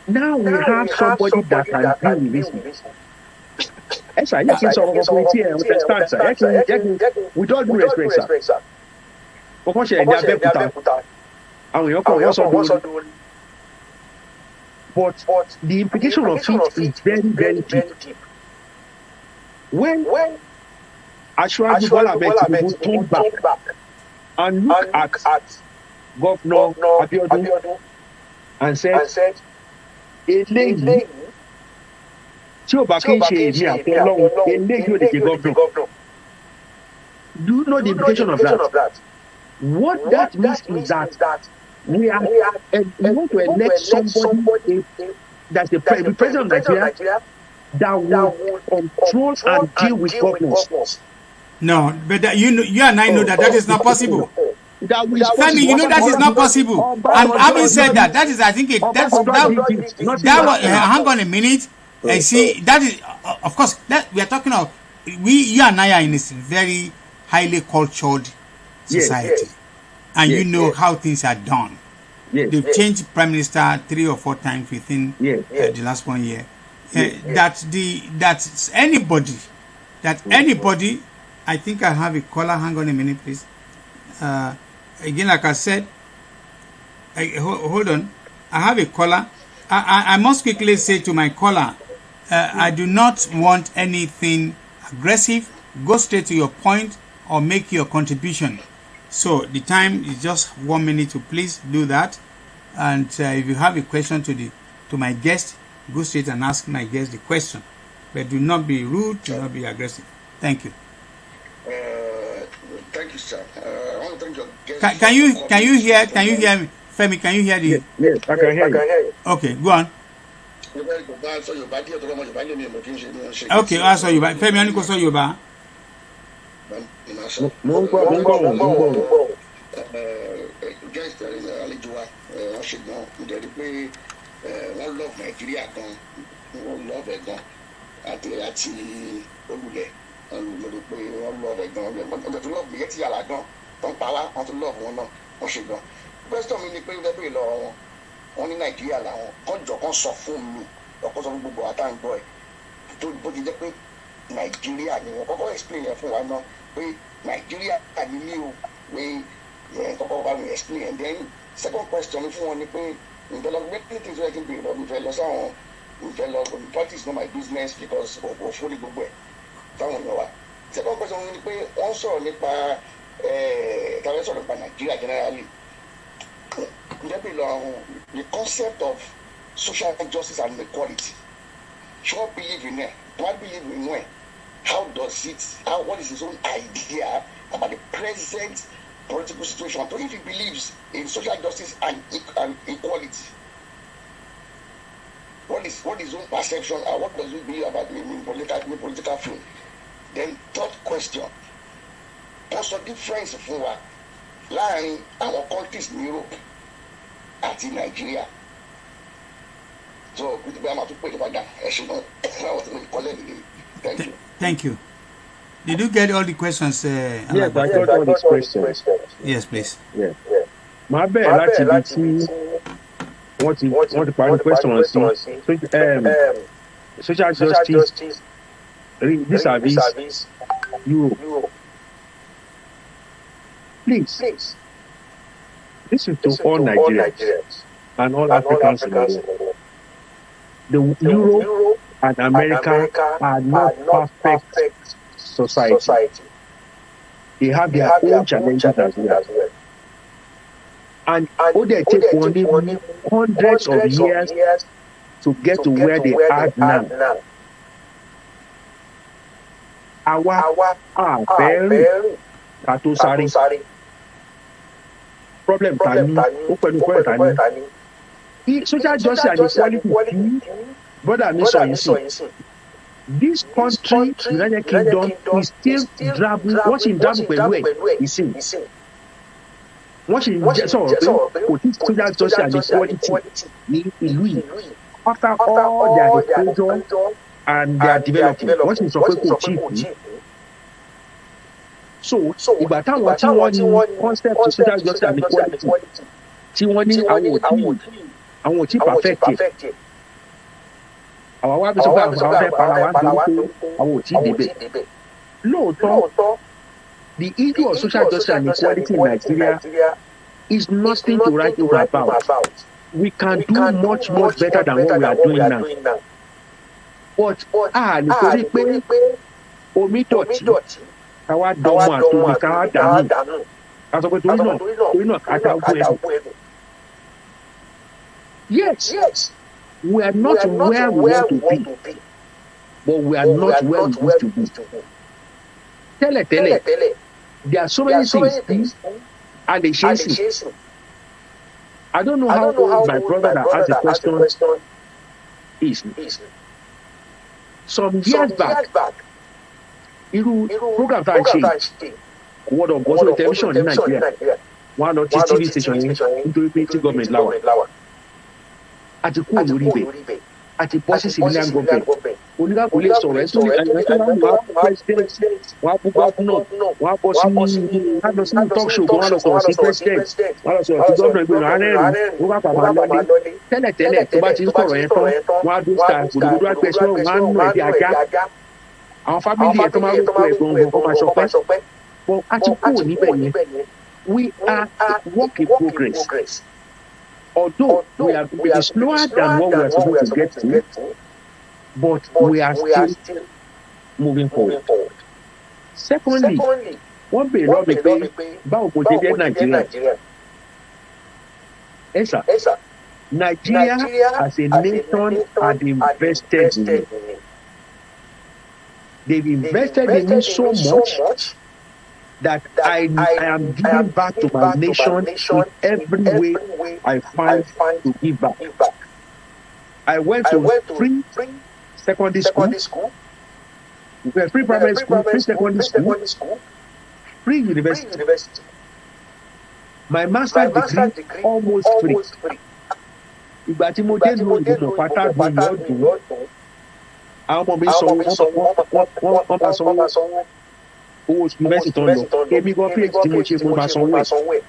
Now we have somebody that can deal with this. With all due respect, sir. But the implication of it is very, very deep. When Ashwaju Bola Tinubu turned back and looked at Governor Abiodun and said, tí ò bá kí ń ṣe èmi àti Ọlọ́run eléyìí ò lè ṣe governor. Do you know the implication of that? What that means is that we want to elect somebody that's the president of Nigeria that will control and deal with governors. No, but you and I know that is not possible. Femi, you know that is not possible. And having said that, that is, I think, hang on a minute. See, that is, of course, that we are talking of. You and I are in this very highly cultured society, and you know how things are done. They've changed prime minister 3 or 4 times within the last 1 year. That anybody, I think I have a caller. Hang on a minute, please. Again, like I said, hold on. I have a caller. I must quickly say to my caller, I do not want anything aggressive. Go straight to your point or make your contribution. So the time is just 1 minute to please do that. And if you have a question to my guest, go straight and ask my guest the question. But do not be rude, do not be aggressive. Thank you. Thank you, sir. I want to thank your guest. Can you hear me? Femi, can you hear the? Yes, I can hear you. Okay, go on. Okay, I saw you. Femi, I saw you. Guest Alijua, Ashidon, they one love Nigeria gan, one love it gan, àti Olùlẹ̀, Olùlẹ̀ pé one love it gan, but to love me yẹn ti yàrá gan, tó ń pa wá, wọ́n tún love wọn náà, wọ́n ṣe gan. Question mi ni pé wọ́n bẹ̀rẹ̀ lọ́wọ́ wọn ní Nàìjíríà làwọn, kọ́jọ́ kan sọ fún mi, ọkọ sọ fún gbogbo àtàǹgbọ̀ ẹ̀, tó bó ti jẹ́ pé Nàìjíríà ni wọ́n kọ́kọ́ explain yẹn fún wa náà pé Nàìjíríà ni mí o, pé yẹn kọ́kọ́ bá mi explain and then second question fún wọn ni pé ǹjẹ́ lọ gbé things wey I can bring up ǹjẹ́ lọ sáwọn ǹjẹ́ lọ politics not my business because òfúri gbogbo ẹ̀ táwọn èèyàn wa second question ni pé wọ́n sọ̀rọ̀ nípa tàbí sọ̀rọ̀ nípa Nàìjíríà generally ǹjẹ́ bí lọ the concept of social justice and equality ṣé wọ́n believe in it wọ́n believe in it what is his own idea about the present political situation. So if he believes in social justice and equality, what is his own perception and what does he believe about in political field? Then third question, what's the difference fún wa láàrin our countries in Europe àti Nigeria? So we are to put it back down. Thank you. Thank you. Did you get all the questions? Yes, I got all these questions. Yes, please. Yes. Màá bẹ̀rẹ̀ láti ibi tí wọ́n ti parí question sí. Social justice vis-à-vis Europe. Please, this is to all Nigerians and all Africans in the world. The Europe and America are not perfect society. They have their own challenges as well. And they take only hundreds of years to get to where they are now. Àwa àfẹ́rù kàtó sáré. Problem ta ni, ó pẹ̀lú pẹ̀lú ta ni. Social justice and equality, brother mi sọ yìí sí. This country, United Kingdom, is still watching travel pẹ̀lú ẹ̀ ìsìn. Wọ́n ṣì ń sọ̀rọ̀ pé kò tí social justice and equality ní ìlú yìí. After all their exposure and their development, wọ́n ṣì ń sọ pé kò cheap ní. So ìgbà táwọn tí wọ́n ní concept of social justice and equality tí wọ́n ní àwọn ò tí perfect yẹ. Àwọn wá bí sọ pé àwọn fẹ́ para wá nítorí pé àwọn ò tí débẹ̀. Lóòótọ́, the issue of social justice and equality in Nigeria is nothing to write home about. We can do much better than what we are doing now. But nítorí pé omi dọ̀tí káwá dánmọ́ àtòmí káwá dànù. A sọ pé torí náà ká dá ogún ẹ̀dùn. Yes. We are not where we want to be. but we are not where we used to be. Tell it. There are so many things. And they chase. I don't know how old my brother that asked the question is. Some years back, program that changed. Word of God, television in Nigeria. One or two TV stations into the government law. At the cool Uribe, at the bosses civilian government. Onígbà kò lè sọ̀rọ̀ ẹ̀ tó ní ẹ̀yìn wà president wà bú governor wà bọ́ sí talk show wà lọ sọ̀rọ̀ sí president wà lọ sọ̀rọ̀ sí governor ìgbìmọ̀ arẹ́rìn ó bá pàmò lọ́lé tẹ́lẹ̀ tó bá ti ń sọ̀rọ̀ yẹn tán wọ́n á dún star gbòdògbòdò àgbẹ̀sọ̀ wọ́n á nù ẹ̀dí ajá àwọn family ẹ̀ tó máa ń rò pé ẹ̀gbọ́n kó máa ṣọpẹ́ but a ti kúrò níbẹ̀ yẹn we are a work in progress. Although we are slower than what we are supposed to get to, but we are still moving forward. Secondly, one bit love me about Nigeria. Yes, Nigeria as a nation had invested in it. They've invested in it so much that I am giving back to my nation in every way I find to give back. I went to free secondary school, free primary school, free secondary school, free university. My master's degree almost free. Ìgbà tí mo dé lu ìdùnnú pátá gbòòrò ọdún, àwọn ọmọ mi sọ wọ́n bá sanwó. Owó university tó ń lọ èmi gan phd tí mo ṣe mo máa sanwó ẹ̀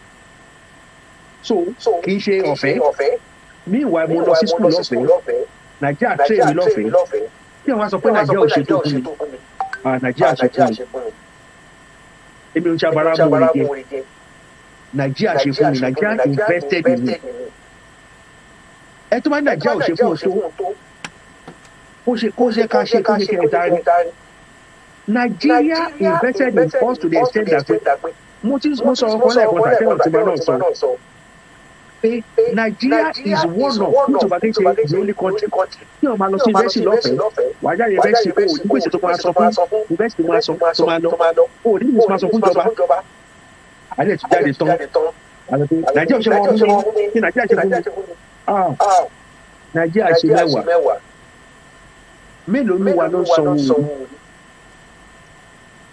so kì í ṣe ọ̀fẹ́ meanwhile mo lọ sí school lọ́fẹ̀ẹ́ Nàìjíríà train mi lọ́fẹ̀ẹ́ tí wọ́n á sọ pé Nàìjíríà ò ṣe tó fún mi Nàìjíríà ṣe fún mi èmi ò ń ṣàbára mọ́ orí jẹ Nàìjíríà ṣe fún mi Nàìjíríà invested in me ẹ tó máa ń Nàìjíríà ò ṣe fún ọ tó kó ṣe ká ṣe kẹta ni. Nigeria invested in us to the extent that mo sọ ọkọ lẹ́ẹ̀kan tàbí ọ̀túnba náà sọ pé Nigeria is one of two tobacco the only country tí wọ́n máa lọ sí university lọ́fẹ̀ẹ́ wàá jáde university kó o ní gbèsè tó máa sọ fún university máa sọ tó máa lọ o ní gbèsè máa sọ fún ìjọba àdé ti jáde tán Nigeria ṣe wọ́n fún mi kí Nigeria ṣe fún mi Nigeria ṣe mẹ́wàá mélòó ní wa ló ń sanwó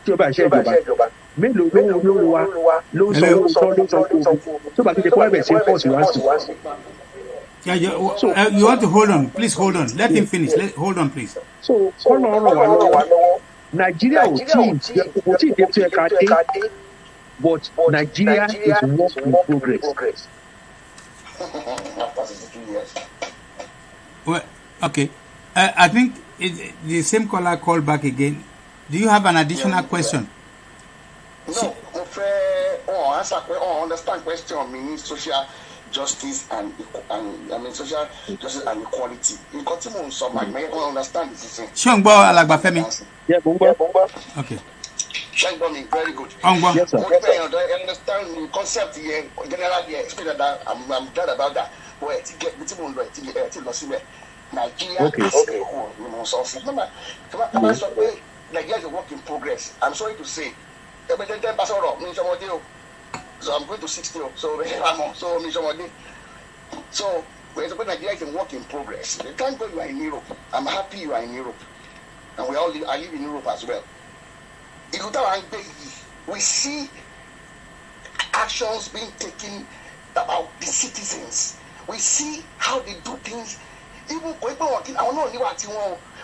tí o bá ṣe ìjọba mélòó ló wa ló ń sanwó tó bá kéde kó ẹ̀bẹ̀ sí pọ́ọ̀sì wá sí. You want to hold on, please hold on. Let him finish. Hold on, please. So ọ̀nà ọ̀rọ̀ wa lọ́wọ́ Nàìjíríà ò tí ì dé tó ẹ̀ka dé but Nigeria is work in progress. Well, okay. I think the same caller called back again. Do you have an additional question? No, understand question means social justice and social justice and equality. In continue, so my may understand this. Shongbo Alagbafemi. Yeah, Bumba. Okay. Shongbo, very good. Yes, sir. I understand the concept here. Generally, explain that I'm glad about that. But to get between Nigeria, okay. You know, so Nigeria is a work in progress. I'm sorry to say. So I'm going to 60. So when Nigeria is a work in progress. Thank God you are in Europe. I'm happy you are in Europe. And I live in Europe as well. We see actions being taken about the citizens. We see how they do things. Even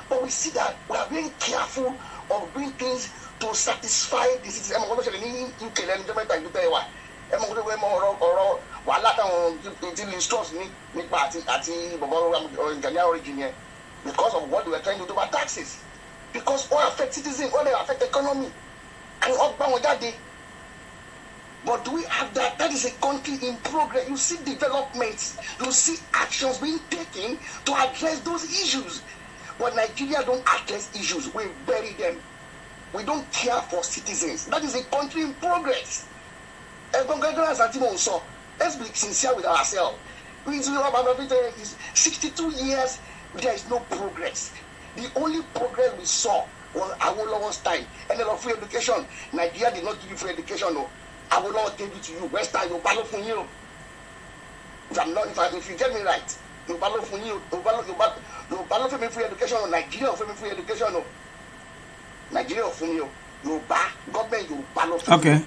but we see that we are very careful of doing things to satisfy the citizens. I'm going to say because of what they were trying to do about taxes. Because all affect citizens, all they affect the economy. And but do we have that? That is a country in progress. You see developments, you see actions being taken to address those issues. But Nigeria don't address issues. We bury them. We don't care for citizens. That is a country in progress. Let's be sincere with ourselves. 62 years, there is no progress. The only progress we saw was Awolowo's time. And then of free education, Nigeria did not give you free education. No, Awolowo gave it to you. Western, you battle for you. If you get me right, you battle for you. You battle for me free education. No, Nigeria for me free education. No, Nigeria for you. You government you battle for. Okay.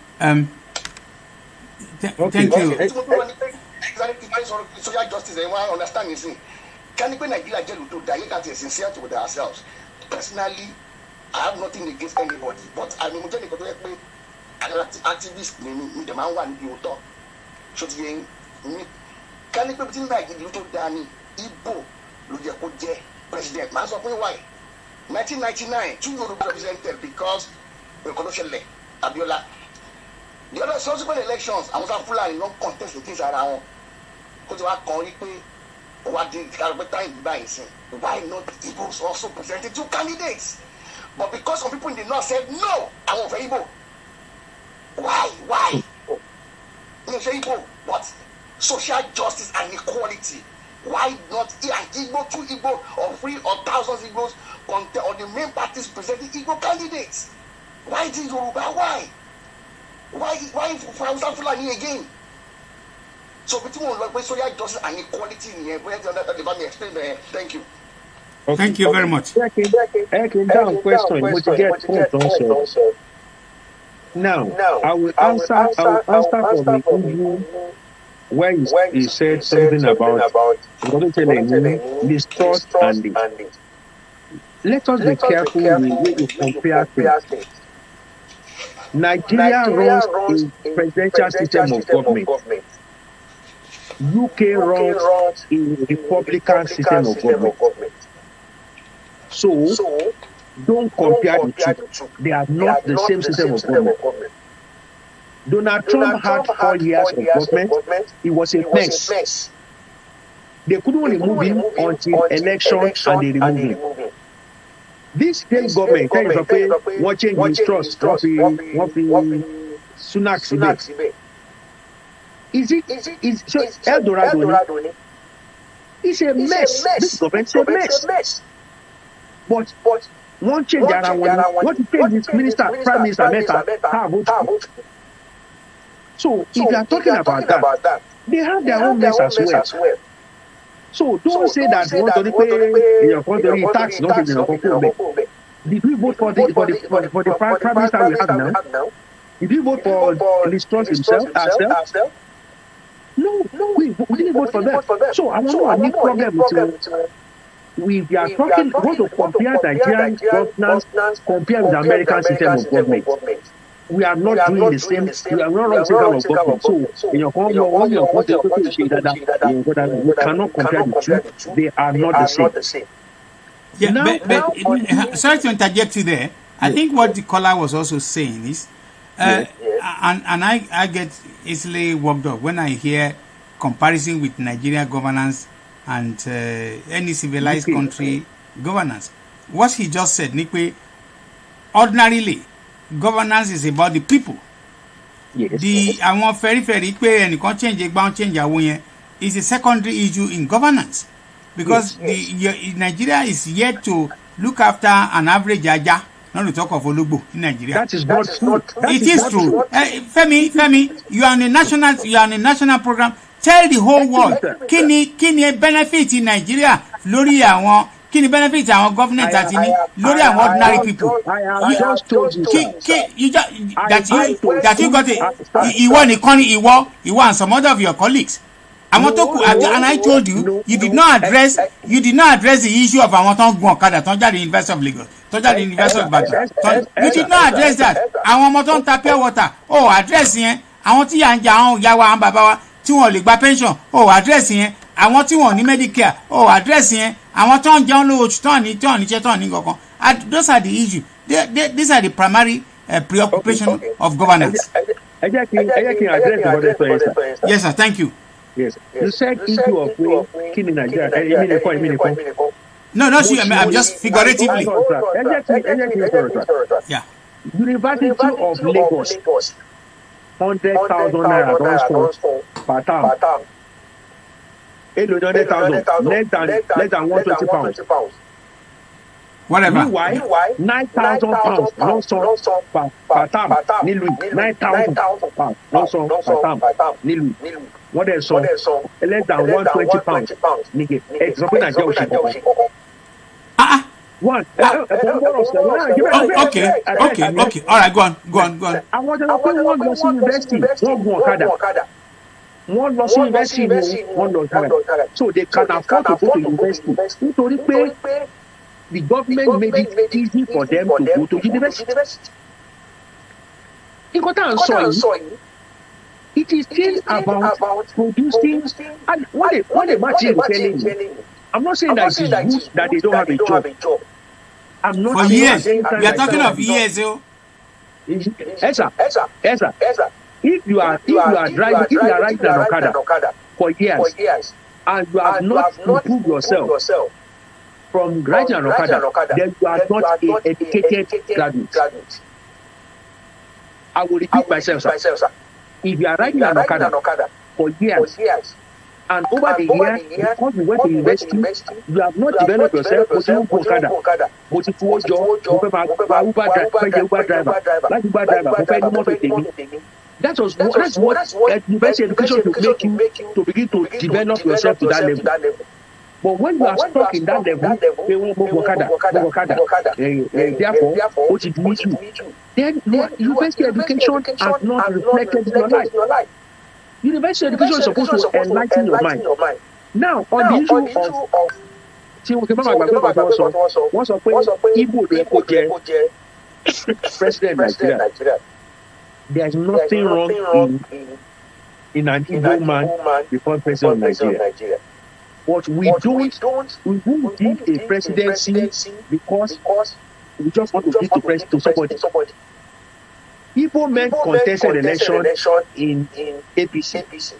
Thank you. Social justice, everyone understand this thing. Can you Nigeria jail to die? You can't be sincere with ourselves. Personally, I have nothing against anybody, but I mean, activists, the man want you to talk. So, can you put in like you to Danny, Igbo, Lujakoje, President? Man, so why? 1999, 2 Yoruba represented because the corruption led Abiola. The other subsequent elections, I was a full and non contest the things around. Because you are calling me, what did time by why not the Igbos also presented 2 candidates? But because some people in the north said no, I want for Igbo. Why? You say Igbo, what? Social justice and equality. Why not an Igbo, 2 Igbo, or 3 or thousands Igbos, or the main parties presenting Igbo candidates? Why did Yoruba? Why for Fulani again? So between social justice and equality in here, let me explain. Thank you. Okay. Thank you very much. Down question. What you get point also. Now, I will answer for the issue where he said something about mistrust and this. Let us be careful with the way you compare things. Nigeria runs a presidential system of government. UK runs a republican system of government. So, don't compare the two. They are not the same system of government. Donald Trump had 4 years of government. It was a mess. They couldn't remove him until election and they removed him. This state government is watching his trust, what Sunak. Is El Dorado? It's a mess. This government is a mess. But one change around what to change this Prime Minister Meta. So if you are talking about that, they have their own mess as well. So don't say that you want to pay in your country tax, not in your country. Did we vote for the Prime Minister we have now? Did we vote for Liz Truss ourselves? No, we didn't vote for them. So I want to problem with you. We are talking, want to compare Nigerian governance, compare with the American system of government. We are not doing the same. We are not running the same kind of government. So, in your we cannot compare the two. They are not the same. Yeah, but sorry to interject you there. I think what the caller was also saying is, and I get easily worked up when I hear comparison with Nigeria governance and any civilized country governance. What he just said, Nikwe, ordinarily, governance is about the people. Yes. I want very and you can't change is a secondary issue in governance because Nigeria is yet to look after an average Aja, not to talk of Olugbo in Nigeria. That is not true. It is true. Femi, you are on a national program. Tell the whole world, kini benefit in Nigeria lórí àwọn kini benefit àwọn government àti ní lórí àwọn ordinary people. I have just told you that you got it. Ìwọ nìkan ni ìwọ and some other of your colleagues. Àwọn tó kù and I told you you did not address the issue of àwọn tó ń gun ọ̀kadà tó ń jáde University of Lagos tó jáde University of Ibadan. You did not address that. Àwọn ọmọ tó ń ta pure water address yẹn àwọn tí yà ń jà àwọn ìyá wa àwọn bàbá wa tí wọn lè gba pension address yẹn àwọn tí wọn ní medicare address yẹn àwọn tó ń jẹun lóòótọ́ tó ní iṣẹ́ tó ní kankan. Those are the issues. These are the primary preoccupation of governance. I just address the Yes, sir. Thank you. Yes. You said issue of killing Nigeria. No, not you. I'm just figuratively. Yeah. University of Lagos. 100,000 naira don't spend per term. 800,000, less than 120 pounds. Whatever. Meanwhile, 9,000 pounds no son per term nílùú 9,000 pounds no son per term nílùú wọ́n dẹ̀ sọ less than 120 pounds nígbè ẹ̀ sọ pé nàìjíríà ò ṣe kọ̀ọ̀kan. One. Okay. All right, go on. Àwọn ọ̀dọ́ pé wọ́n lọ sí yunifásitì wọ́n gun ọ̀kadà. Wọ́n lọ sí yunifásitì wọ́n lọ ọ̀kadà. So they can afford to go to university. Nítorí pé the government made it easy for them to go to university. Nǹkan tá à ń sọ yìí, it is still about producing and wọ́n lè má ti èrò tẹ́lẹ̀. I'm not saying that it is good that they don't have a job. I'm not for saying years. that We are talking of years, yo. Esther. If you are riding an Okada for years and you have not improved yourself from riding an Okada, then you are not an educated graduate. I will repeat myself, sir. If you are riding an Okada for years, and over the years, because you went to university, you have not developed yourself for doing Okada. But if you want Uber driver, that's what university education to make you to begin to develop yourself to that level. But when you are stuck in that level, they won't move Okada. Therefore, what it means you, then university education has not reflected in your life. University education is supposed to enlighten your mind. Now, on the issue of wọ́n sọ pé Igbo ló kó jẹ president Nigeria. There is nothing wrong in an Igbo man becoming president of Nigeria. But we won't give a presidency because we just want to give the president to somebody. Igbo men contested election in APC.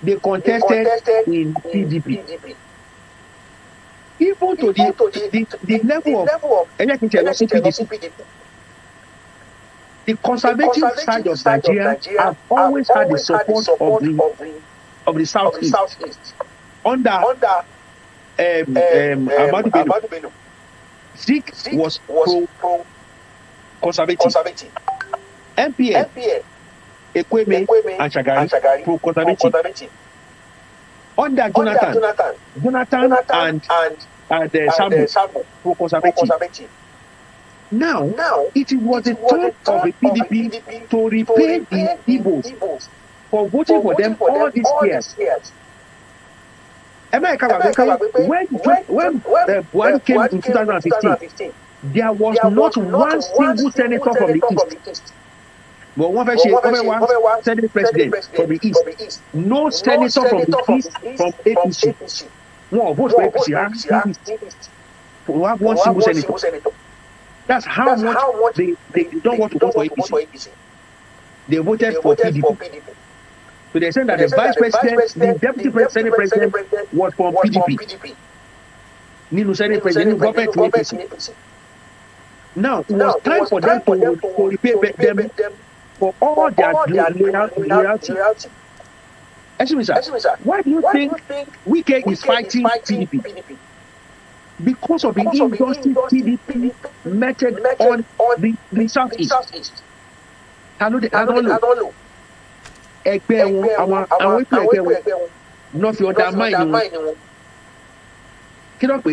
They contested in PDP. Even to the level of PDP. The conservative side of Nigeria have always had the support of the Southeast. Under Ahmadu Bello. Zik was pro-conservative. MPN, Ekweme and Shagari pro-conservative. Under Jonathan and Sambo pro-conservative. Now, it was the turn of the PDP to repay the Igbos for voting for them all these years. When Buhari came in 2015, there was not one single senator from the East. But one Senate president from the East. No senator from the East from APC. No vote for APC. We have one single senator. That's how much they don't want to vote for APC. They voted for PDP. So they said that the vice president, the deputy senate president was from PDP. Nínú senate president, government to APC. Now, it was time for them to repay them for all their loyalty. Excuse me, sir. Why do you think Wike is fighting PDP? Because of the injustice PDP meted on the Southeast. I don't know. Ẹgbẹ́ wọn àwọn ìpín ẹgbẹ́ wọn náà fi ọ̀dà máìnì wọn. Kí ló pé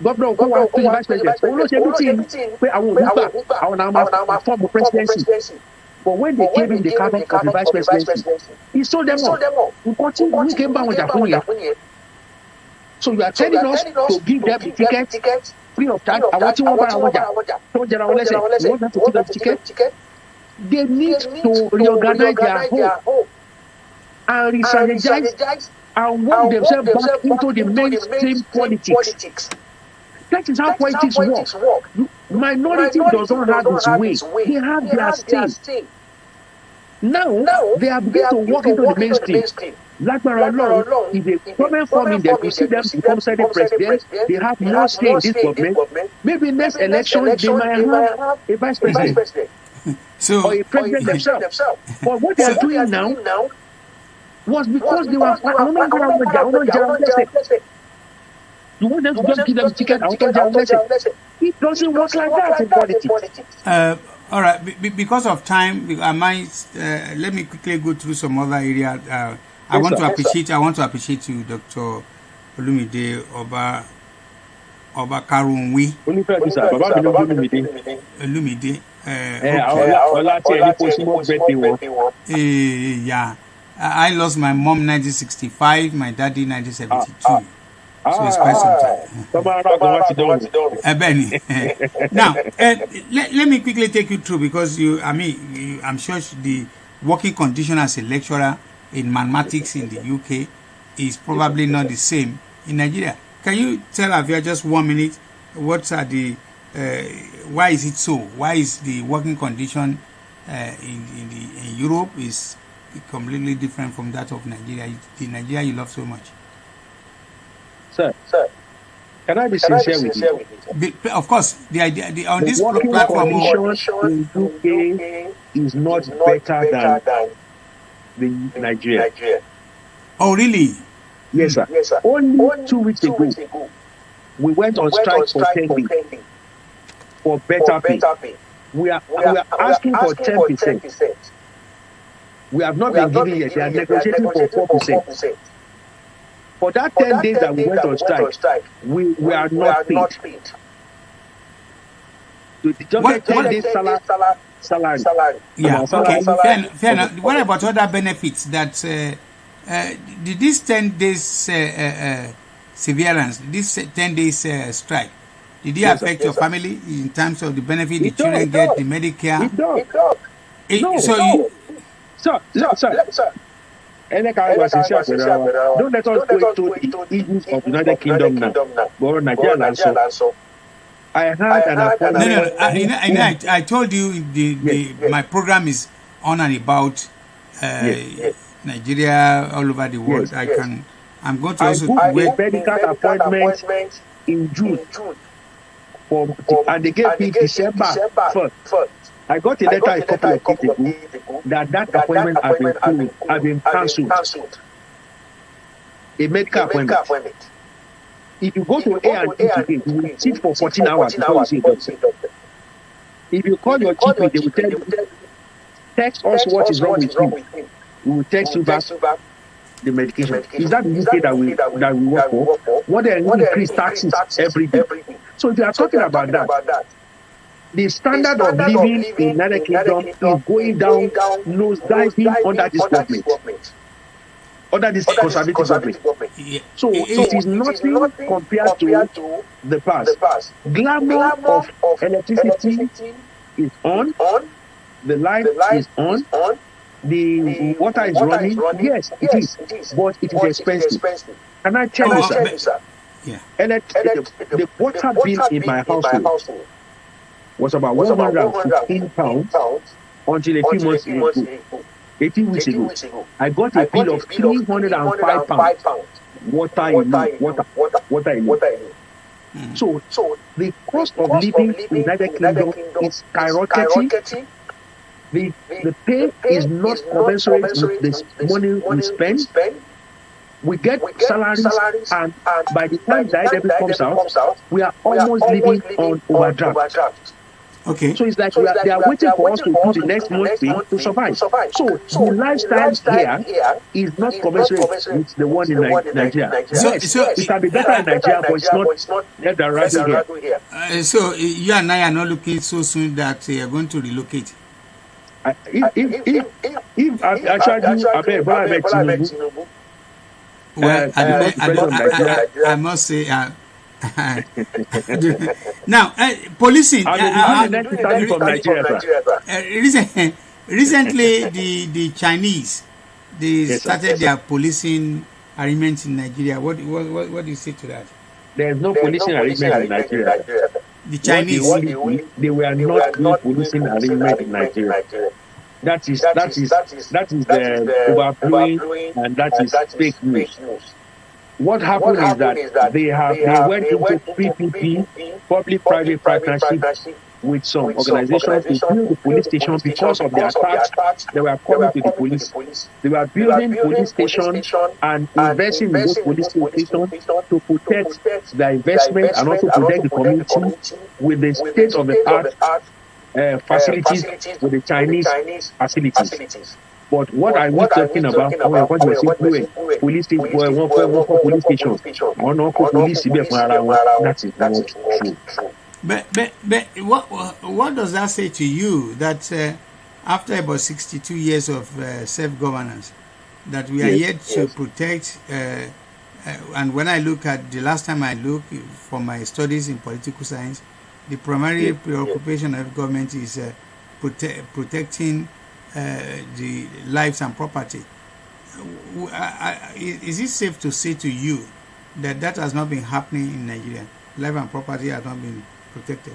gómìnà kó wá tó vice president òun ló ṣe meeting pé àwọn òun gbà àwọn náà máa fọ́ọ̀mù presidency. But when they gave him the cabinet of the vice presidency, he sold them all. Nǹkan tí wọ́n ké ń bá wọn jà fún yẹn. So you are telling us to give them the ticket free of charge. Àwọn tí wọ́n bára wọn jà tó ń jẹra wọn lẹ́sẹ̀ wọ́n have to give them the ticket. They need to reorganize their home and re-strategize and work themselves back into the mainstream politics. That is how politics work. Minority does not have its way. They have their stay. Now, they are beginning to walk into the mainstream. Lágbára Ọlọ́run, if a government forming them, you see them become Senate president, they have no say in this government. Maybe next election, they might have a vice president. Or a president themselves. But what they are doing now was because they were You want them to just give them ticket out of their message. It doesn't work like that in politics. All right, because of time, I might let me quickly go through some other area. I want to appreciate you, Dr. Olumide Oba Karunwi. Olumide. Yeah. I lost my mom 1965, my daddy 1972. So it's quite some time. Benny. Now, let me quickly take you through, because I'm sure the working condition as a lecturer in mathematics in the UK is probably not the same in Nigeria. Can you tell Avia just 1 minute what are the why is it so? Why is the working condition in Europe is completely different from that of Nigeria? The Nigeria you love so much. Sir, can I be sincere with you? Of course, the idea on this working platform condition in UK is not better than the Nigeria. Oh, really? Yes, sir. Only 2 weeks ago, we went on strike for 10 days for better pay. We are asking for 10%. We have not been given yet. They are negotiating for 4%. For that 10 days that we went on strike, we are not paid. To just get 10 days salary. Yeah, okay. Fair enough. What about other benefits that did this 10 days severance, this 10 days strike, did it affect your family in terms of the benefit the children get, the Medicare? Sir. Don't let us go into the issues of United Kingdom now. But Nigeria also. I had an appointment. I told you my program is on and about Nigeria, all over the world. I'm going to also wait. Medical appointment in June, and they gave me December 1st. I got a letter a couple of days ago that appointment has been cancelled. A medical appointment. If you go to A&E today, you will sit for 14 hours before you see a doctor. If you call your GP, they will tell you, text us what is wrong with you. We will text you back the medication. Is that the UK that we work for? What they increase taxes every day. So if you are talking about that, the standard of living in the United Kingdom is going down, nosediving under this government, under this conservative government. Yeah. So it is nothing compared to the past. Glamour of electricity is on, the light is on, the water is running. Yes, it is, but it is expensive. Can I tell you, sir? Yeah. The water bill in my household was about 115 pounds until a few months ago. 18 weeks ago. I got a bill of 305 pounds. Water alone. So the cost of living in the United Kingdom is skyrocketing. The pay is not commensurate with the money we spend. We get salaries, and by the time the debit comes out, we are almost living on overdraft. Okay. So it's like they are waiting for us to do the next month's pay to survive. So the lifestyle here is not commensurate with the one in Nigeria. So it can be better in Nigeria, but it's not left and right here. So you and I are not looking so soon that you are going to relocate. If I charge you, I bet well, I must say, now, policing. Recently, the Chinese started their policing arrangements in Nigeria. What do you say to that? There is no policing arrangement in Nigeria. The Chinese, they were not doing policing arrangement in Nigeria. That is the overblowing, and that is fake news. What happened is that they went into PPP, public-private partnership, with some organizations to build the police station because of the attacks that were coming to the police. They were building police stations and investing in those police stations to protect the investment and also protect the community with the state-of-the-art facilities with the Chinese facilities. But what are we talking about? Police station, police station, or no police, that is not true. But what does that say to you that after about 62 years of self-governance, that we are yet to protect? And when I look at the last time I looked for my studies in political science, the primary preoccupation of government is protecting the lives and property. Is it safe to say to you that that has not been happening in Nigeria? Life and property have not been protected.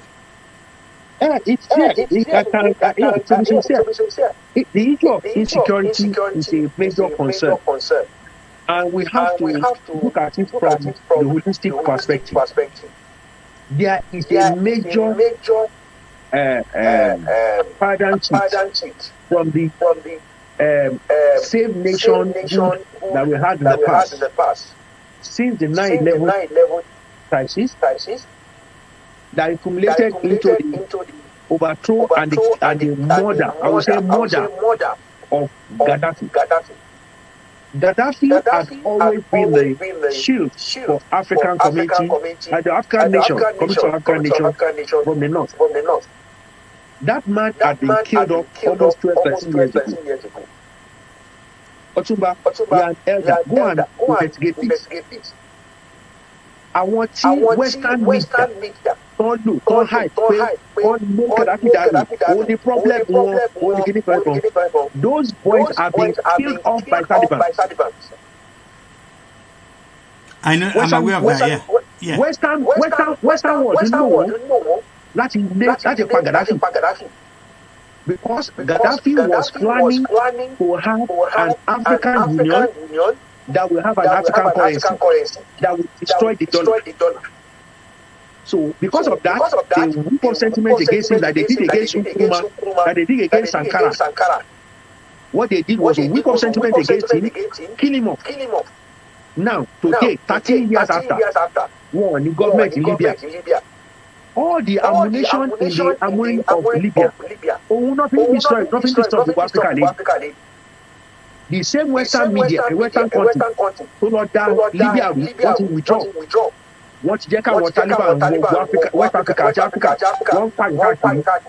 It's there. The issue of insecurity is a major concern, and we have to look at it from the holistic perspective. There is a major paradigm shift from the save nation that we had in the past. Since the 9/11 crisis that accumulated into the overthrow and the murder, I would say murder of Gaddafi. Gaddafi has always been the shield for African community and the African nation, African nation from the north. That man had been killed off almost 12 years ago. Otunba, you are an elder. Go and investigate this. I want to Western media. Don't hide. Don't look at that. Only problem. Those boys are being killed off by Taliban. I know. I'm aware of that. Yeah. Western world. You know. That's Gaddafi. Because Gaddafi was planning to have an African Union that will have an African currency that will destroy the dollar. So because of that, they whip up sentiment against him that they did against Nkrumah, that they did against Sankara. What they did was to whip up sentiment against him, kill him off. Now, today, 13 years after, war in the government in Libya, all the ammunition in the armory of Libya, nothing destroyed with Africa. The same Western media, the Western country, told us that Libya want to withdraw. What Taliban, West Africa, one fight.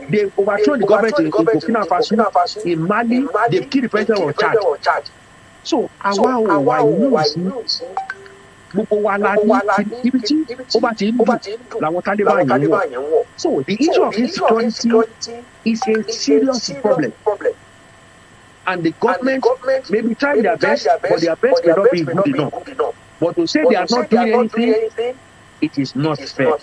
They overthrow the government in Burkina Faso, in Mali, they kill the president on charge. So, why you see? So the issue of insecurity is a serious problem, and the government may be trying their best, but their best may not be good enough. But to say they are not doing anything, it is not fair.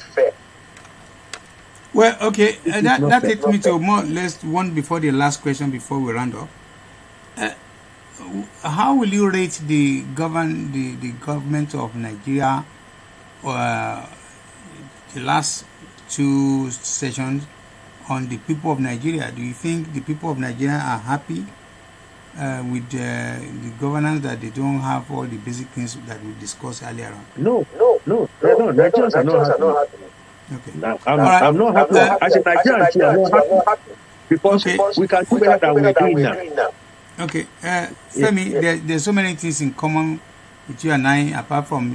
Well, okay, that takes me to more or less one before the last question before we round up. How will you rate the government of Nigeria the last two sessions on the people of Nigeria? Do you think the people of Nigeria are happy with the governance, that they don't have all the basic things that we discussed earlier on? No. Nigerians are not happy. Okay. I'm not happy. As a Nigerian, I'm not happy because we can do better than we're doing now. Okay, Femi, there's so many things in common with you and I, apart from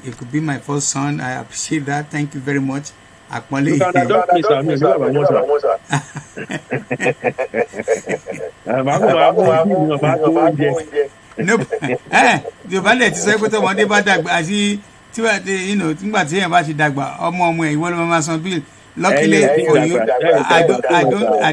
it could be my first son. I appreciate that. Thank you very much. Acknowledge. No, Yorùbá lè ti sọ pé tó ọmọdé bá dàgbà àti nígbà tí èèyàn bá ti dàgbà ọmọ ẹ̀ ìwọ ló máa san bill. Luckily for you, I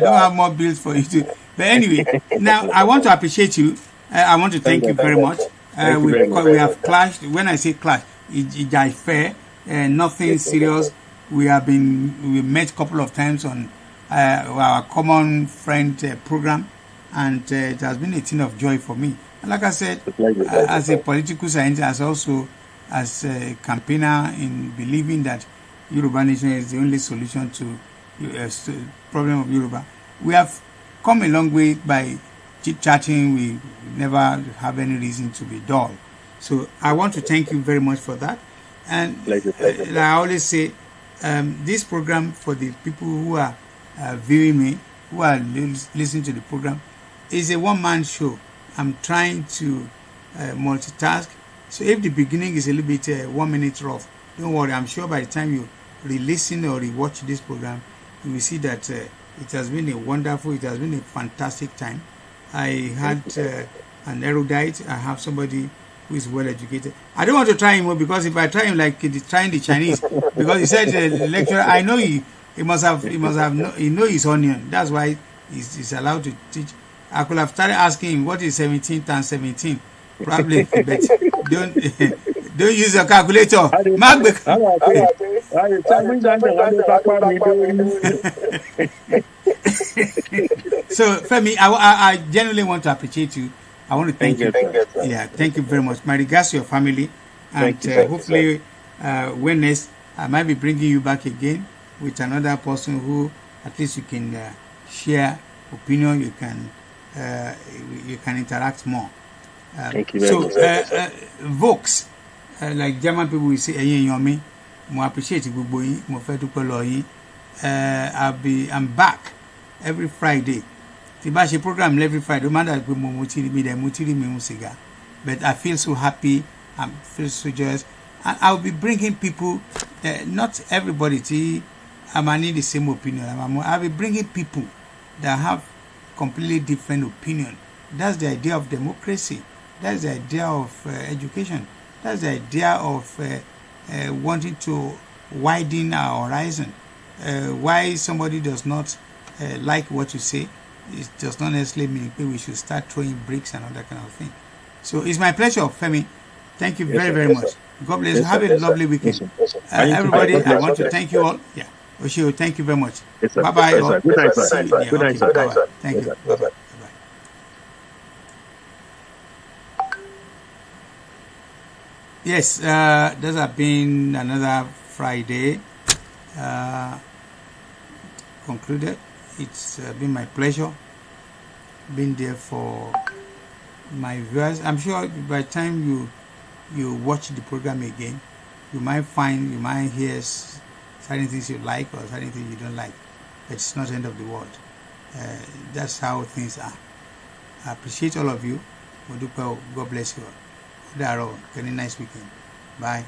don't have more bills for you too. But anyway, now I want to appreciate you. I want to thank you very much. We have clashed. When I say clash, it's fair. Nothing serious. We met a couple of times on our common friend program, and it has been a thing of joy for me. And like I said, as a political scientist, also as a campaigner in believing that Yoruba Nation is the only solution to problem of Yoruba. We have come a long way by chit-chatting. We never have any reason to be dull. So I want to thank you very much for that. And I always say, this program, for the people who are viewing me, who are listening to the program, is a one-man show. I'm trying to multitask. So if the beginning is a little bit 1 minute rough, don't worry. I'm sure by the time you re-listen or re-watch this program, you will see that it has been a wonderful, it has been a fantastic time. I had an erudite. I have somebody who is well educated. I don't want to try him more, because if I try him like trying the Chinese, because he said lecturer, I know he must have he know his onion. That's why he's allowed to teach. I could have started asking him what is 17 times 17, probably, but don't use a calculator. So Femi, I genuinely want to appreciate you. I want to thank you. Yeah, thank you very much. My regards to your family, and hopefully when next I might be bringing you back again with another person who at least you can share opinion. You can interact more. Thank you very much. Vox, like German people will say, "Yomi." Mo appreciate gbogbo yin. Mo fẹ́ dúpẹ́ lọ yín. I'm back every Friday. Tí bá ṣe program every Friday, man that mo mutiri mi cigar. But I feel so happy. I feel so joyous. And I'll be bringing people. Not everybody. I might need the same opinion. I'll be bringing people that have completely different opinion. That's the idea of democracy. That's the idea of education. That's the idea of wanting to widen our horizon. Why somebody does not like what you say, it does not necessarily mean that we should start throwing bricks and all that kind of thing. So it's my pleasure, Femi. Thank you very much. God bless you. Have a lovely weekend. Everybody, I want to thank you all. Yeah. Oshio, thank you very much. Bye-bye. Good night, sir. Good night, sir. Thank you. Bye-bye. Yes, this has been another Friday concluded. It's been my pleasure being there for my viewers. I'm sure by the time you watch the program again, you might hear certain things you like or certain things you don't like. But it's not the end of the world. That's how things are. I appreciate all of you. God bless you all. Have a nice weekend. Bye.